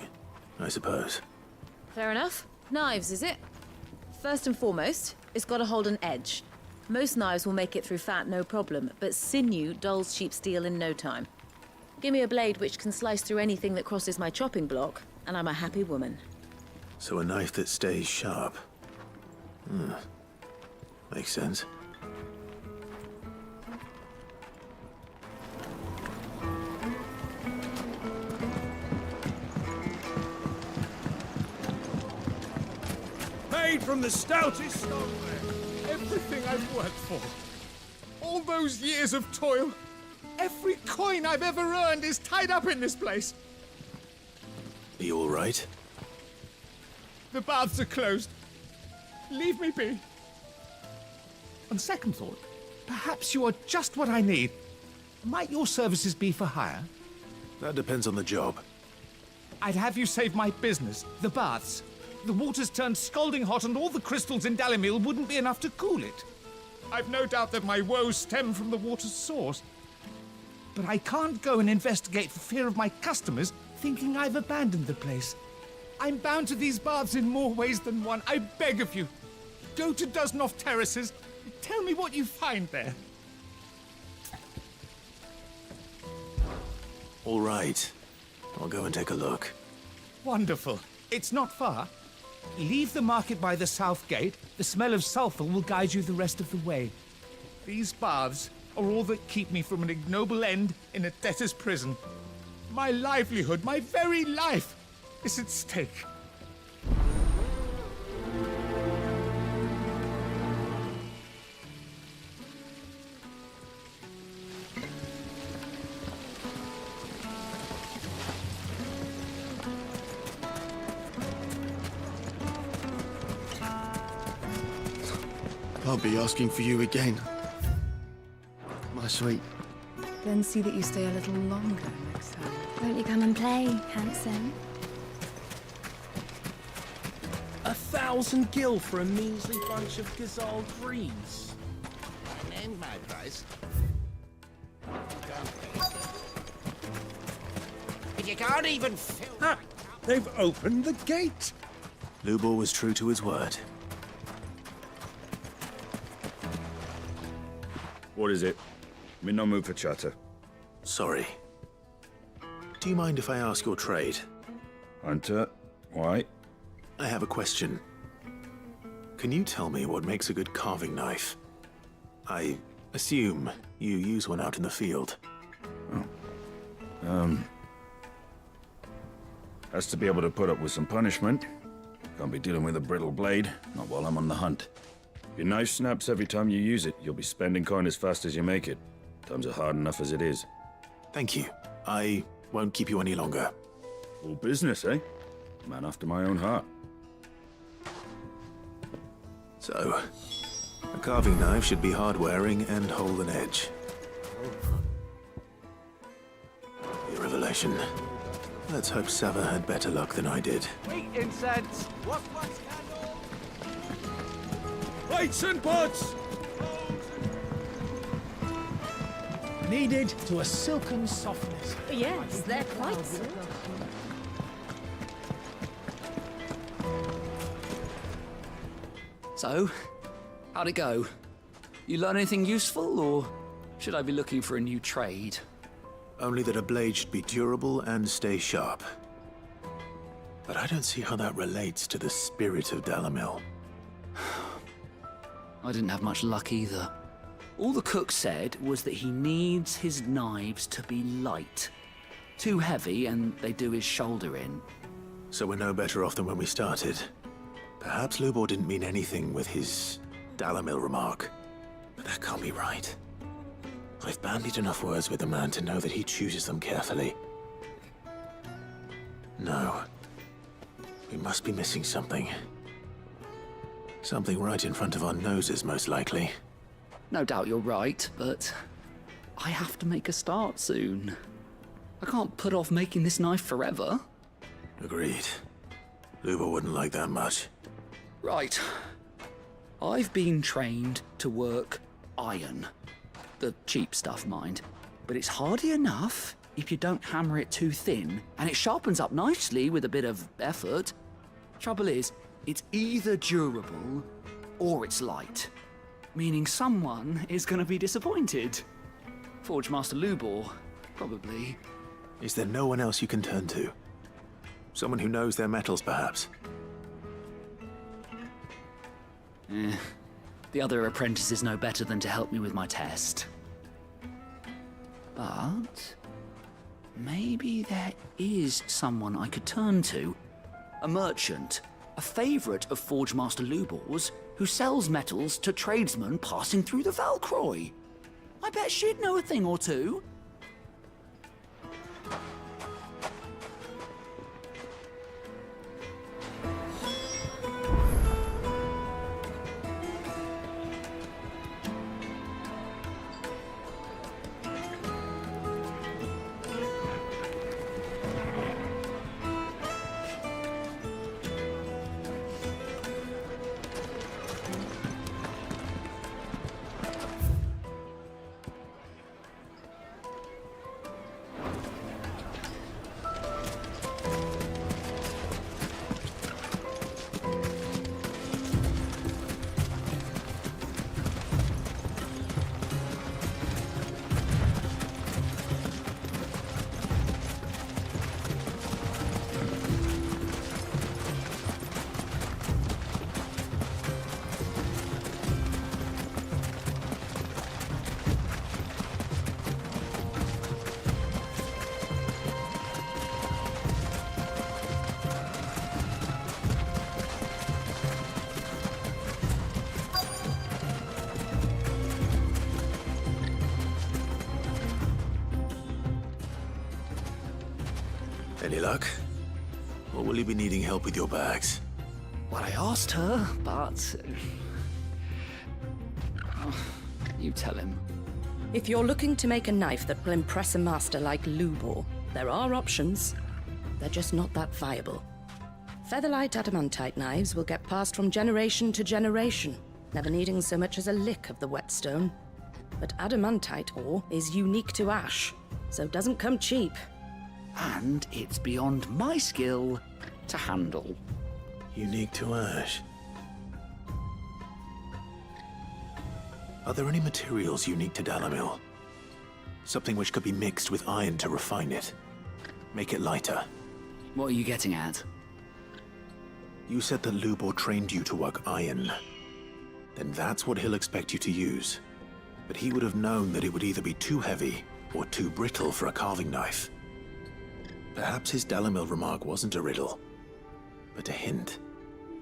B: I suppose.
M: Fair enough. Knives, is it? First and foremost, it's got to hold an edge. Most knives will make it through fat, no problem, but sinew dulls cheap steel in no time. Give me a blade which can slice through anything that crosses my chopping block, and I'm a happy woman.
B: So a knife that stays sharp. Makes sense.
J: Made from the stoutest stoneware. Everything I've worked for. All those years of toil. Every coin I've ever earned is tied up in this place.
B: Are you all right?
J: The baths are closed. Leave me be. On second thought, perhaps you are just what I need. Might your services be for hire?
B: That depends on the job.
J: I'd have you save my business, the baths. The water's turned scalding hot and all the crystals in Dalamil wouldn't be enough to cool it. I've no doubt that my woes stem from the water's source. But I can't go and investigate for fear of my customers thinking I've abandoned the place. I'm bound to these baths in more ways than one. I beg of you. Go to Dusnoff Terraces. Tell me what you find there.
B: All right. I'll go and take a look.
J: Wonderful. It's not far. Leave the market by the south gate. The smell of sulfur will guide you the rest of the way. These baths are all that keep me from an ignoble end in a debtor's prison. My livelihood, my very life, is at stake.
N: I'll be asking for you again. My sweet.
O: Then see that you stay a little longer next time. Won't you come and play, handsome?
D: 1,000 gil for a measly bunch of gazelle greaves.
T: And my price. But you can't even fill...
C: Ha! They've opened the gate!
B: Lubor was true to his word.
W: What is it? I'm in no mood for chatter.
B: Sorry. Do you mind if I ask your trade?
W: Hunter, why?
B: I have a question. Can you tell me what makes a good carving knife? I assume you use one out in the field.
W: Has to be able to put up with some punishment. Can't be dealing with a brittle blade, not while I'm on the hunt. If your knife snaps every time you use it, you'll be spending coin as fast as you make it. Times are hard enough as it is.
B: Thank you. I won't keep you any longer.
W: All business, eh? Man after my own heart.
B: So, a carving knife should be hard-wearing and hold an edge. A revelation. Let's hope Sava had better luck than I did.
L: Wait, incense!
T: What's candle?
C: Lights and pots!
I: Kneaded to a silken softness.
A: Yes, they're quite silky.
L: So, how'd it go? You learn anything useful, or should I be looking for a new trade?
B: Only that a blade should be durable and stay sharp. But I don't see how that relates to the spirit of Dalamil.
L: I didn't have much luck either. All the cook said was that he needs his knives to be light. Too heavy and they do his shoulder in.
B: So we're no better off than when we started. Perhaps Lubor didn't mean anything with his Dalamil remark. But that can't be right. I've bandied enough words with the man to know that he chooses them carefully. No. We must be missing something. Something right in front of our noses, most likely.
L: No doubt you're right, but I have to make a start soon. I can't put off making this knife forever.
B: Agreed. Lubor wouldn't like that much.
L: Right. I've been trained to work iron. The cheap stuff, mind. But it's hardy enough if you don't hammer it too thin, and it sharpens up nicely with a bit of effort. Trouble is, it's either durable or it's light. Meaning someone is gonna be disappointed. Forge Master Lubor, probably.
B: Is there no one else you can turn to? Someone who knows their metals, perhaps?
L: The other apprentices know better than to help me with my test. But maybe there is someone I could turn to. A merchant, a favorite of Forge Master Lubor's, who sells metals to tradesmen passing through the Valcroy. I bet she'd know a thing or two.
B: Any luck? Or will you be needing help with your bags?
L: Well, I asked her, but... you tell him.
A: If you're looking to make a knife that will impress a master like Lubor, there are options. They're just not that viable. Featherlight adamantite knives will get passed from generation to generation, never needing so much as a lick of the whetstone. But adamantite ore is unique to ash, so doesn't come cheap.
L: And it's beyond my skill to handle.
B: Unique to ash. Are there any materials unique to Dalamil? Something which could be mixed with iron to refine it. Make it lighter.
L: What are you getting at?
B: You said that Lubor trained you to work iron. Then that's what he'll expect you to use. But he would have known that it would either be too heavy or too brittle for a carving knife. Perhaps his Dalamil remark wasn't a riddle, but a hint.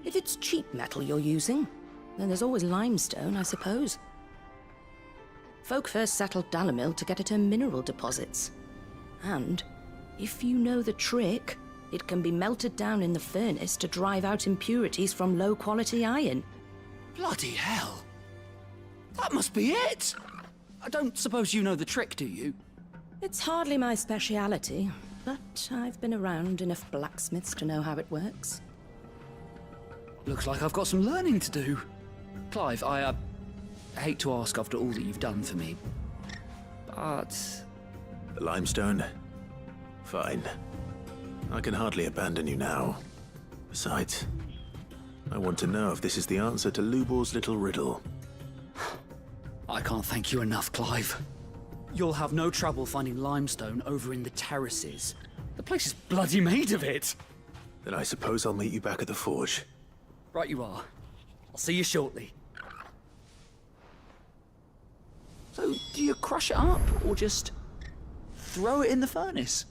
A: If it's cheap metal you're using, then there's always limestone, I suppose. Folk first settled Dalamil to get at her mineral deposits. And, if you know the trick, it can be melted down in the furnace to drive out impurities from low-quality iron.
L: Bloody hell! That must be it! I don't suppose you know the trick, do you?
A: It's hardly my speciality, but I've been around enough blacksmiths to know how it works.
L: Looks like I've got some learning to do. Clive, I hate to ask after all that you've done for me, but...
B: The limestone? Fine. I can hardly abandon you now. Besides, I want to know if this is the answer to Lubor's little riddle.
L: I can't thank you enough, Clive. You'll have no trouble finding limestone over in the terraces. The place is bloody made of it.
B: Then I suppose I'll meet you back at the forge.
L: Right you are. I'll see you shortly. So, do you crush it up, or just throw it in the furnace?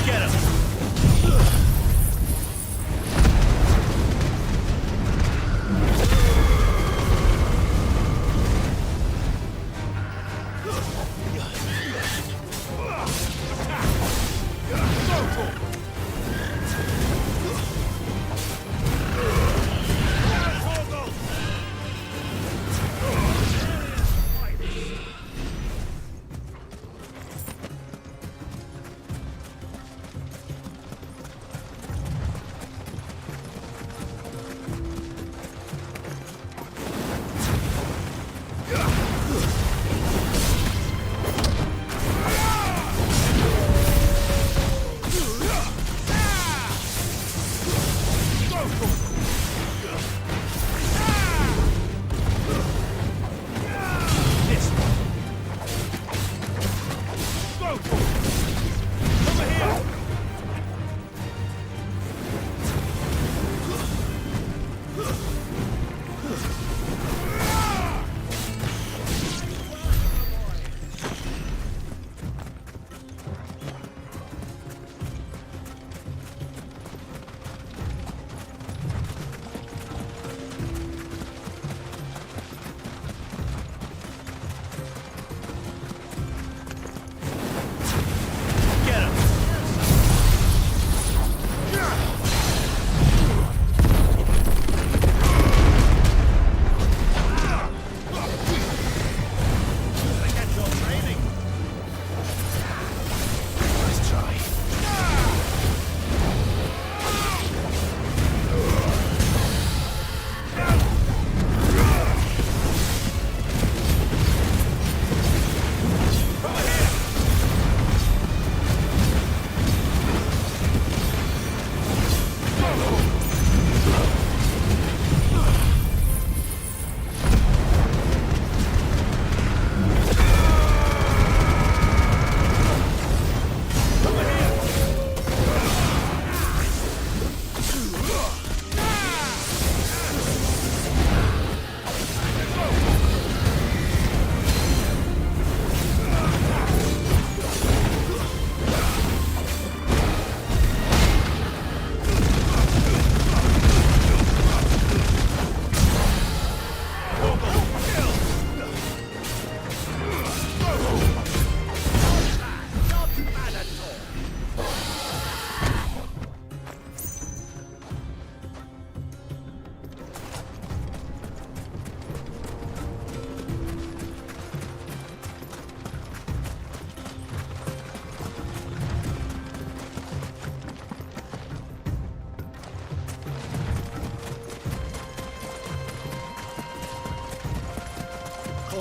T: Get him!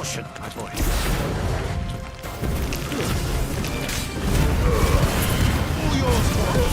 C: caution, my boy. All yours, boy.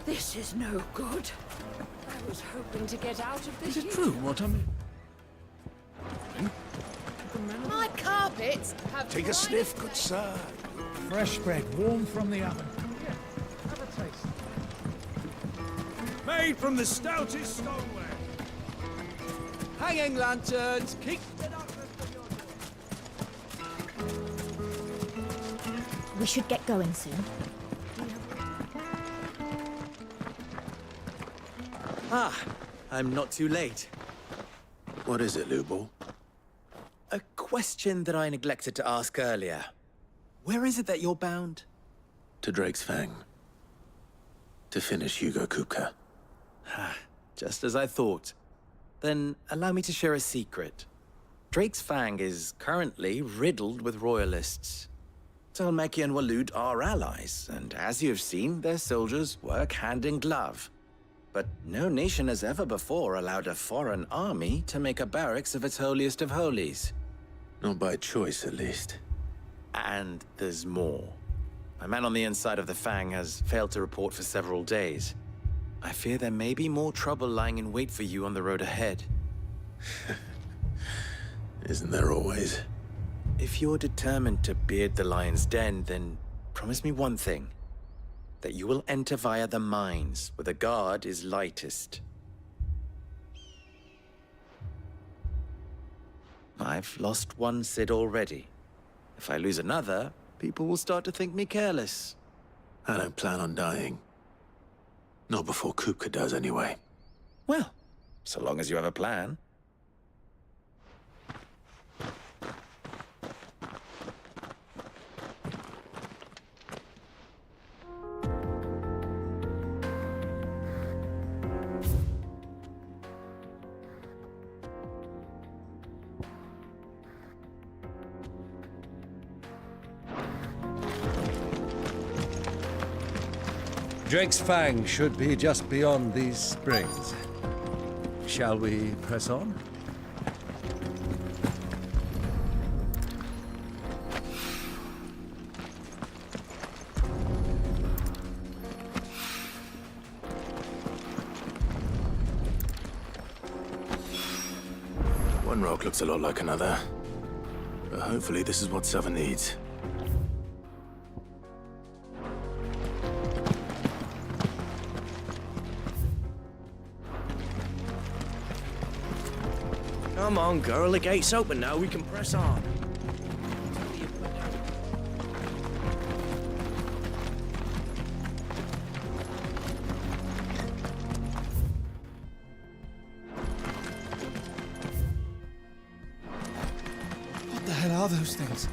Q: This is no good. I was hoping to get out of this.
C: Is it true what I'm...
Q: My carpets have...
C: Take a sniff, good sir.
I: Fresh bread, warm from the oven.
C: Here, have a taste. Made from the stoutest stoneware. Hanging lanterns, keep the darkness from your door.
O: We should get going soon.
G: Ah, I'm not too late.
B: What is it, Lubor?
G: A question that I neglected to ask earlier. Where is it that you're bound?
B: To Drake's Fang. To finish Hugo Kupka.
G: Just as I thought. Then allow me to share a secret. Drake's Fang is currently riddled with royalists. Talmeki and Waloed are allies, and as you have seen, their soldiers work hand in glove. But no nation has ever before allowed a foreign army to make a barracks of its holiest of holies.
B: Not by choice, at least.
G: And there's more. A man on the inside of the Fang has failed to report for several days. I fear there may be more trouble lying in wait for you on the road ahead.
B: Isn't there always?
G: If you're determined to beard the lion's den, then promise me one thing. That you will enter via the mines, where the guard is lightest. I've lost one Cid already. If I lose another, people will start to think me careless.
B: I don't plan on dying. Not before Kupka does, anyway.
G: Well, so long as you have a plan.
C: Drake's Fang should be just beyond these springs. Shall we press on?
B: One rock looks a lot like another. But hopefully this is what Sava needs.
K: Come on, girl. The gate's open now. We can press on.
J: What the hell are those things?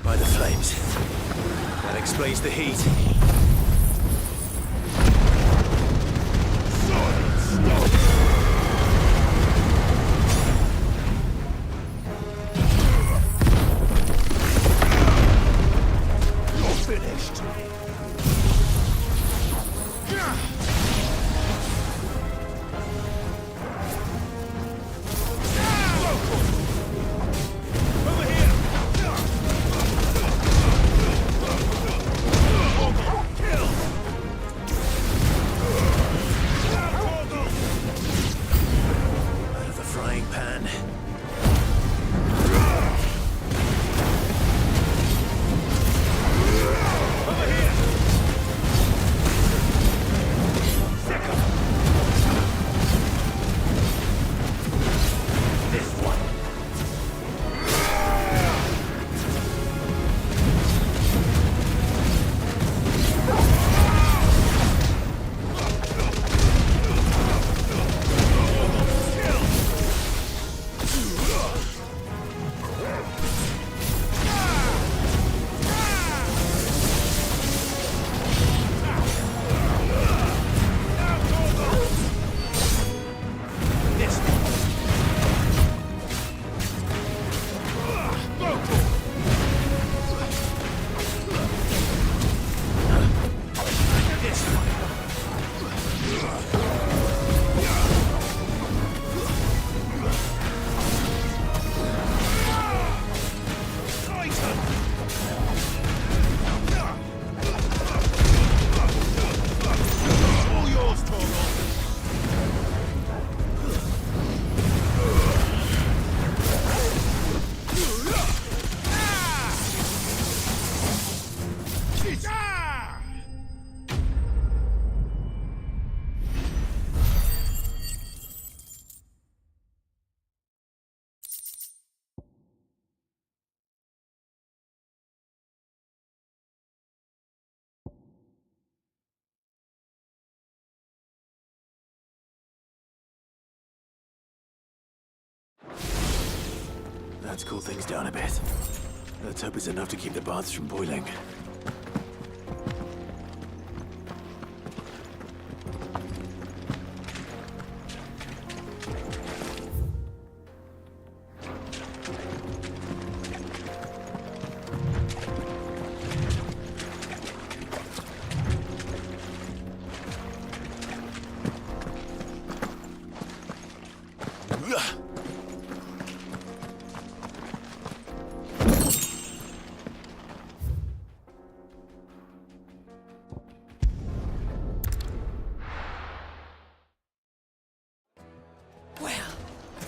B: By the flames. That explains the heat.
T: You're finished.
B: Let's cool things down a bit. Let's hope it's enough to keep the baths from boiling.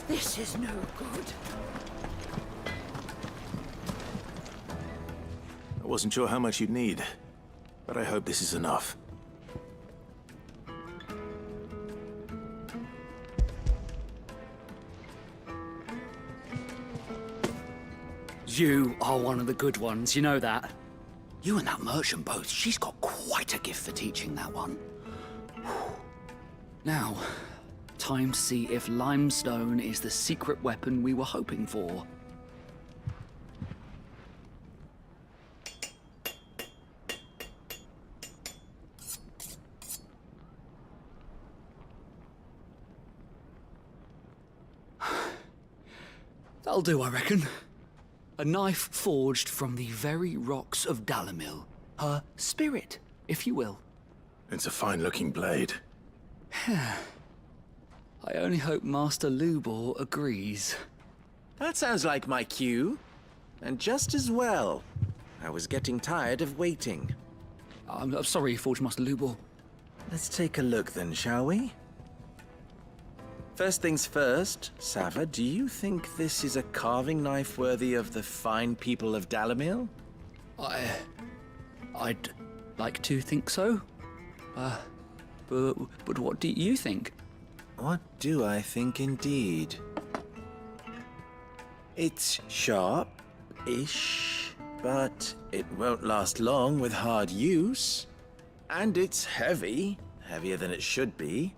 Q: This is no good.
B: I wasn't sure how much you'd need, but I hope this is enough.
L: You are one of the good ones, you know that. You and that merchant both, she's got quite a gift for teaching that one. Now, time to see if limestone is the secret weapon we were hoping for. That'll do, I reckon. A knife forged from the very rocks of Dalimil. Her spirit, if you will.
B: It's a fine-looking blade.
L: I only hope Master Lubor agrees.
K: That sounds like my cue. And just as well. I was getting tired of waiting.
L: I'm sorry, Forge Master Lubor.
K: Let's take a look then, shall we? First things first, Sava, do you think this is a carving knife worthy of the fine people of Dalimil?
L: I'd like to think so. But what do you think?
K: What do I think indeed? It's sharp-ish, but it won't last long with hard use. And it's heavy, heavier than it should be.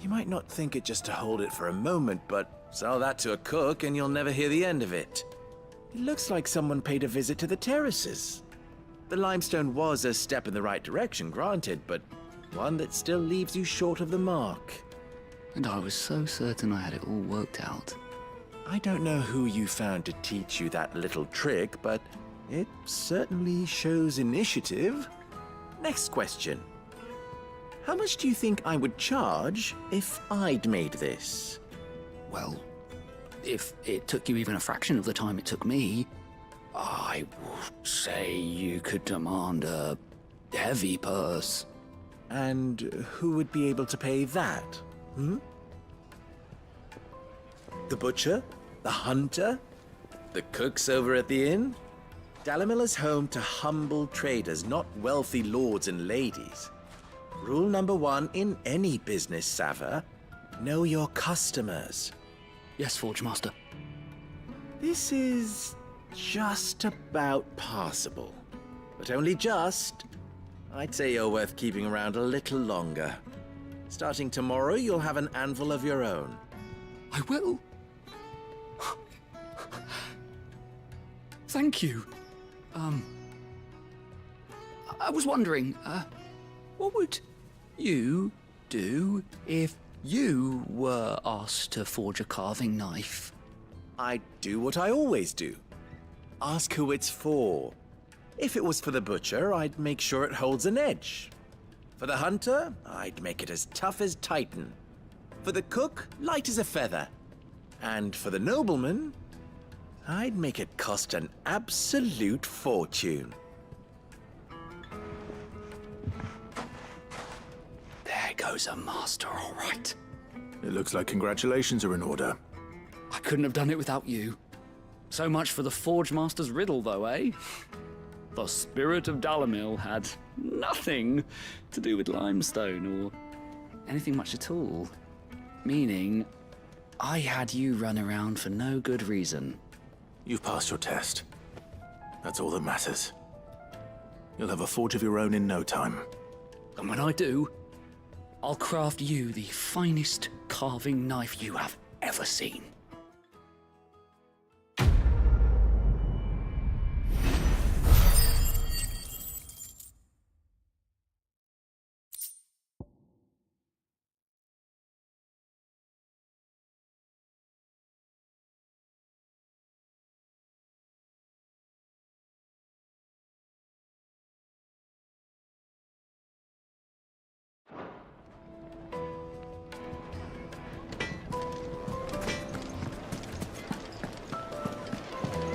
K: You might not think it just to hold it for a moment, but sell that to a cook and you'll never hear the end of it. It looks like someone paid a visit to the terraces. The limestone was a step in the right direction, granted, but one that still leaves you short of the mark.
L: And I was so certain I had it all worked out.
K: I don't know who you found to teach you that little trick, but it certainly shows initiative. Next question. How much do you think I would charge if I'd made this?
L: Well, if it took you even a fraction of the time it took me, I would say you could demand a heavy purse.
K: And who would be able to pay that? The butcher? The hunter? The cooks over at the inn? Dalimil is home to humble traders, not wealthy lords and ladies. Rule number 1 in any business, Sava, know your customers.
L: Yes, Forge Master.
K: This is just about passable. But only just. I'd say you're worth keeping around a little longer. Starting tomorrow, you'll have an anvil of your own.
L: I will. Thank you. I was wondering, what would you do if you were asked to forge a carving knife?
K: I'd do what I always do. Ask who it's for. If it was for the butcher, I'd make sure it holds an edge. For the hunter, I'd make it as tough as Titan. For the cook, light as a feather. And for the nobleman, I'd make it cost an absolute fortune.
L: There goes a master, all right.
B: It looks like congratulations are in order.
L: I couldn't have done it without you. So much for the Forge Master's riddle, though, eh? The spirit of Dalimil had nothing to do with limestone or anything much at all. Meaning, I had you run around for no good reason.
B: You've passed your test. That's all that matters. You'll have a forge of your own in no time.
L: And when I do, I'll craft you the finest carving knife you have ever seen.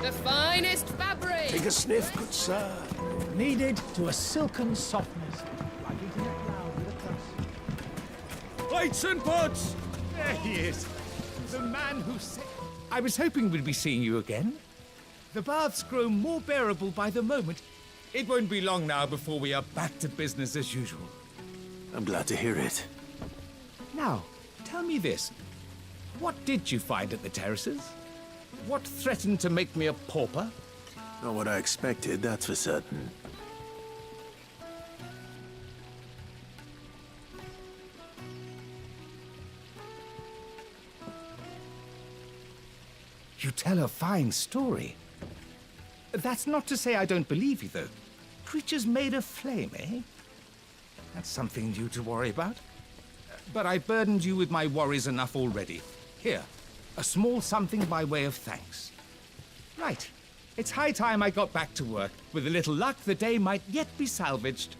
Q: The finest fabric!
C: Take a sniff, good sir.
I: Kneaded to a silken softness, like eating a cloud with a crust.
C: Plates and pots!
J: There he is. The man who said... I was hoping we'd be seeing you again. The baths grow more bearable by the moment. It won't be long now before we are back to business as usual.
B: I'm glad to hear it.
J: Now, tell me this. What did you find at the terraces? What threatened to make me a pauper?
B: Not what I expected, that's for certain.
J: You tell a fine story. That's not to say I don't believe you, though. Creatures made of flame, eh? That's something new to worry about. But I burdened you with my worries enough already. Here, a small something by way of thanks. Right. It's high time I got back to work. With a little luck, the day might yet be salvaged.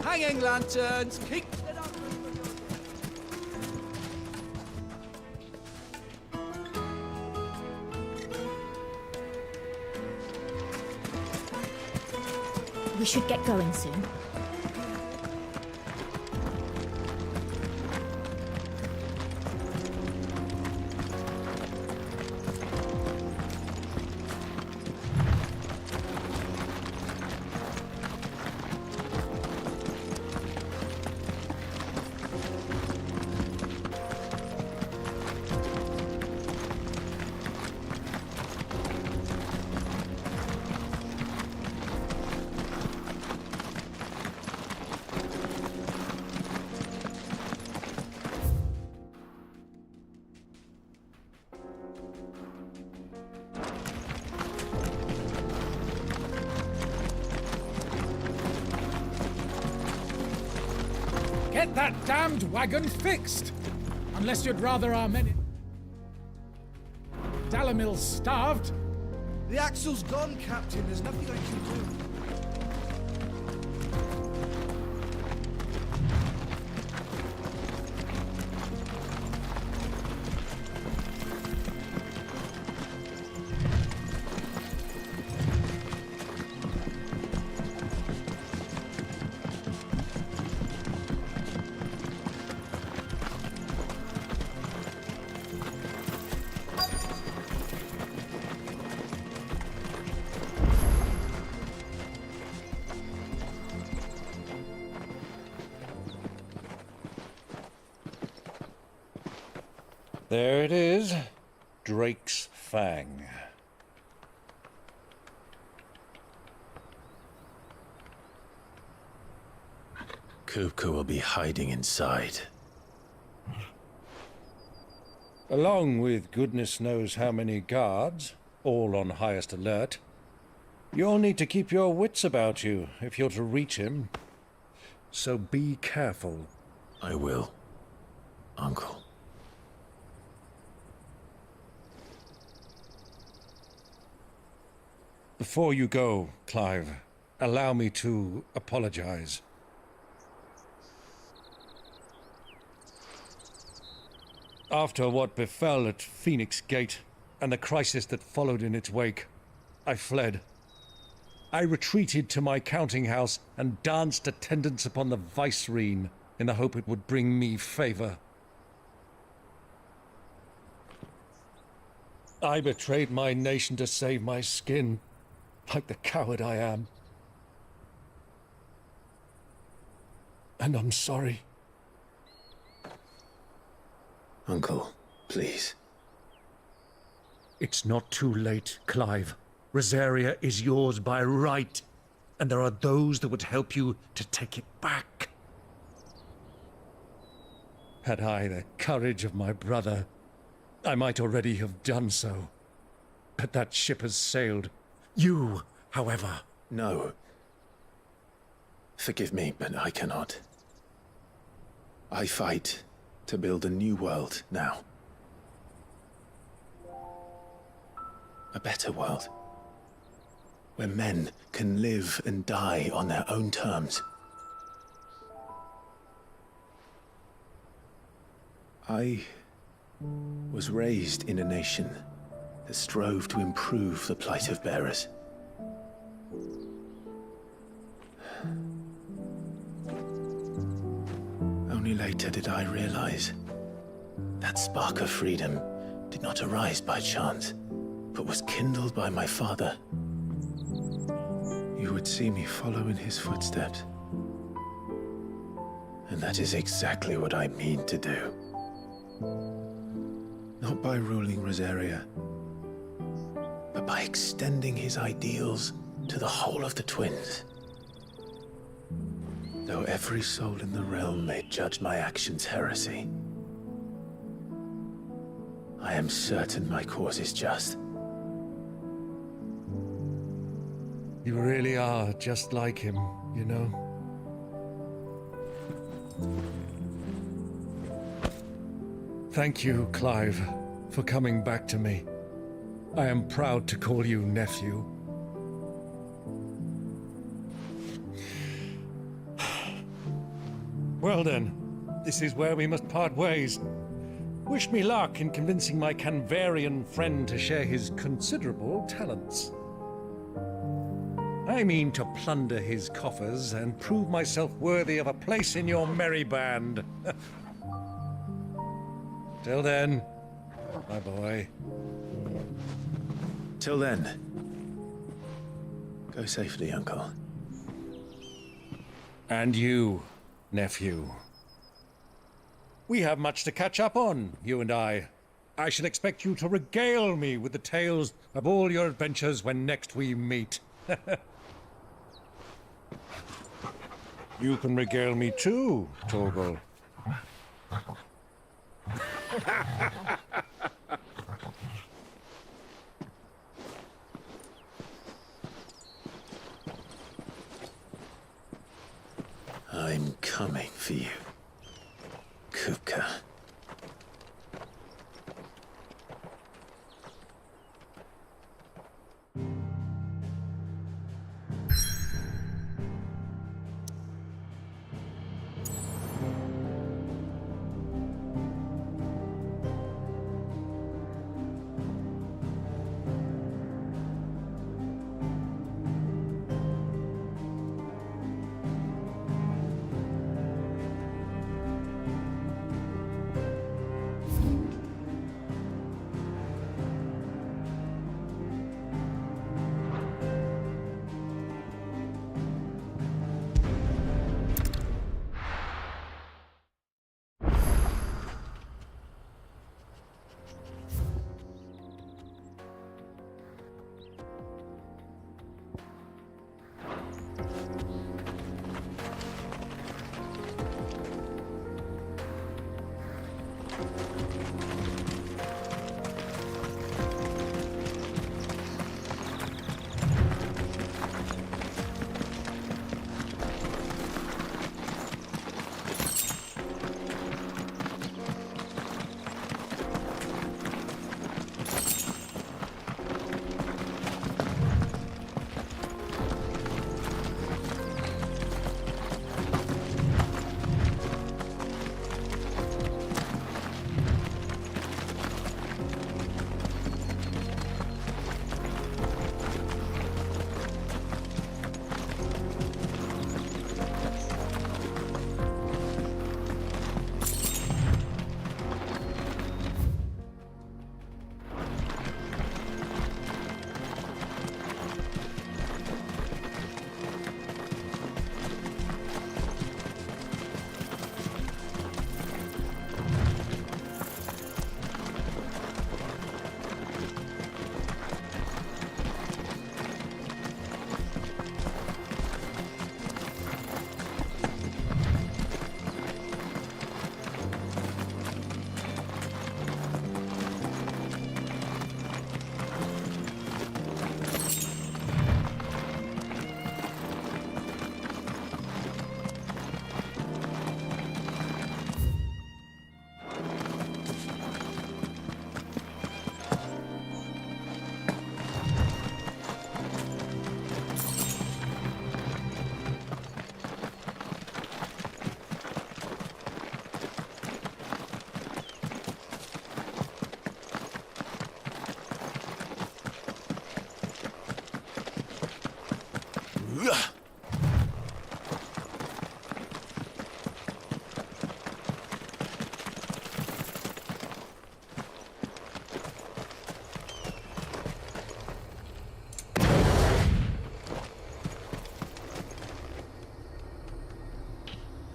K: Hanging lanterns, keep it up.
P: We should get going soon.
I: Get that damned wagon fixed! Unless you'd rather our men in Dalamil's starved.
C: The axle's gone, Captain. There's nothing I can do. There it is. Drake's Fang.
B: Kupka will be hiding inside.
C: Along with goodness knows how many guards, all on highest alert. You'll need to keep your wits about you if you're to reach him. So be careful.
B: I will, Uncle.
C: Before you go, Clive, allow me to apologize. After what befell at Phoenix Gate and the crisis that followed in its wake, I fled. I retreated to my counting house and danced attendance upon the vicereine in the hope it would bring me favor. I betrayed my nation to save my skin, like the coward I am. And I'm sorry.
B: Uncle, please.
C: It's not too late, Clive. Rosaria is yours by right, and there are those that would help you to take it back. Had I the courage of my brother, I might already have done so. But that ship has sailed. You, however...
B: No. Forgive me, but I cannot. I fight to build a new world now. A better world. Where men can live and die on their own terms. I was raised in a nation that strove to improve the plight of bearers. Only later did I realize that spark of freedom did not arise by chance, but was kindled by my father. You would see me follow in his footsteps. And that is exactly what I mean to do. Not by ruling Rosaria, but by extending his ideals to the whole of the twins. Though every soul in the realm may judge my actions heresy, I am certain my cause is just.
C: You really are just like him, you know? Thank you, Clive, for coming back to me. I am proud to call you nephew. Well then, this is where we must part ways. Wish me luck in convincing my Canvarian friend to share his considerable talents. I mean to plunder his coffers and prove myself worthy of a place in your merry band. Till then, my boy.
B: Till then, go safely, Uncle.
C: And you, nephew. We have much to catch up on, you and I. I shall expect you to regale me with the tales of all your adventures when next we meet. You can regale me too, Torgal.
B: I'm coming for you, Kupka.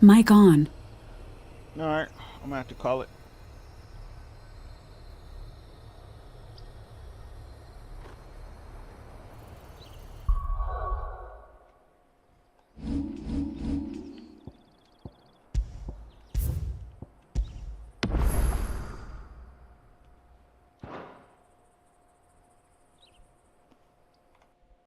F: Mic on.
U: Alright, I'm gonna have to call it.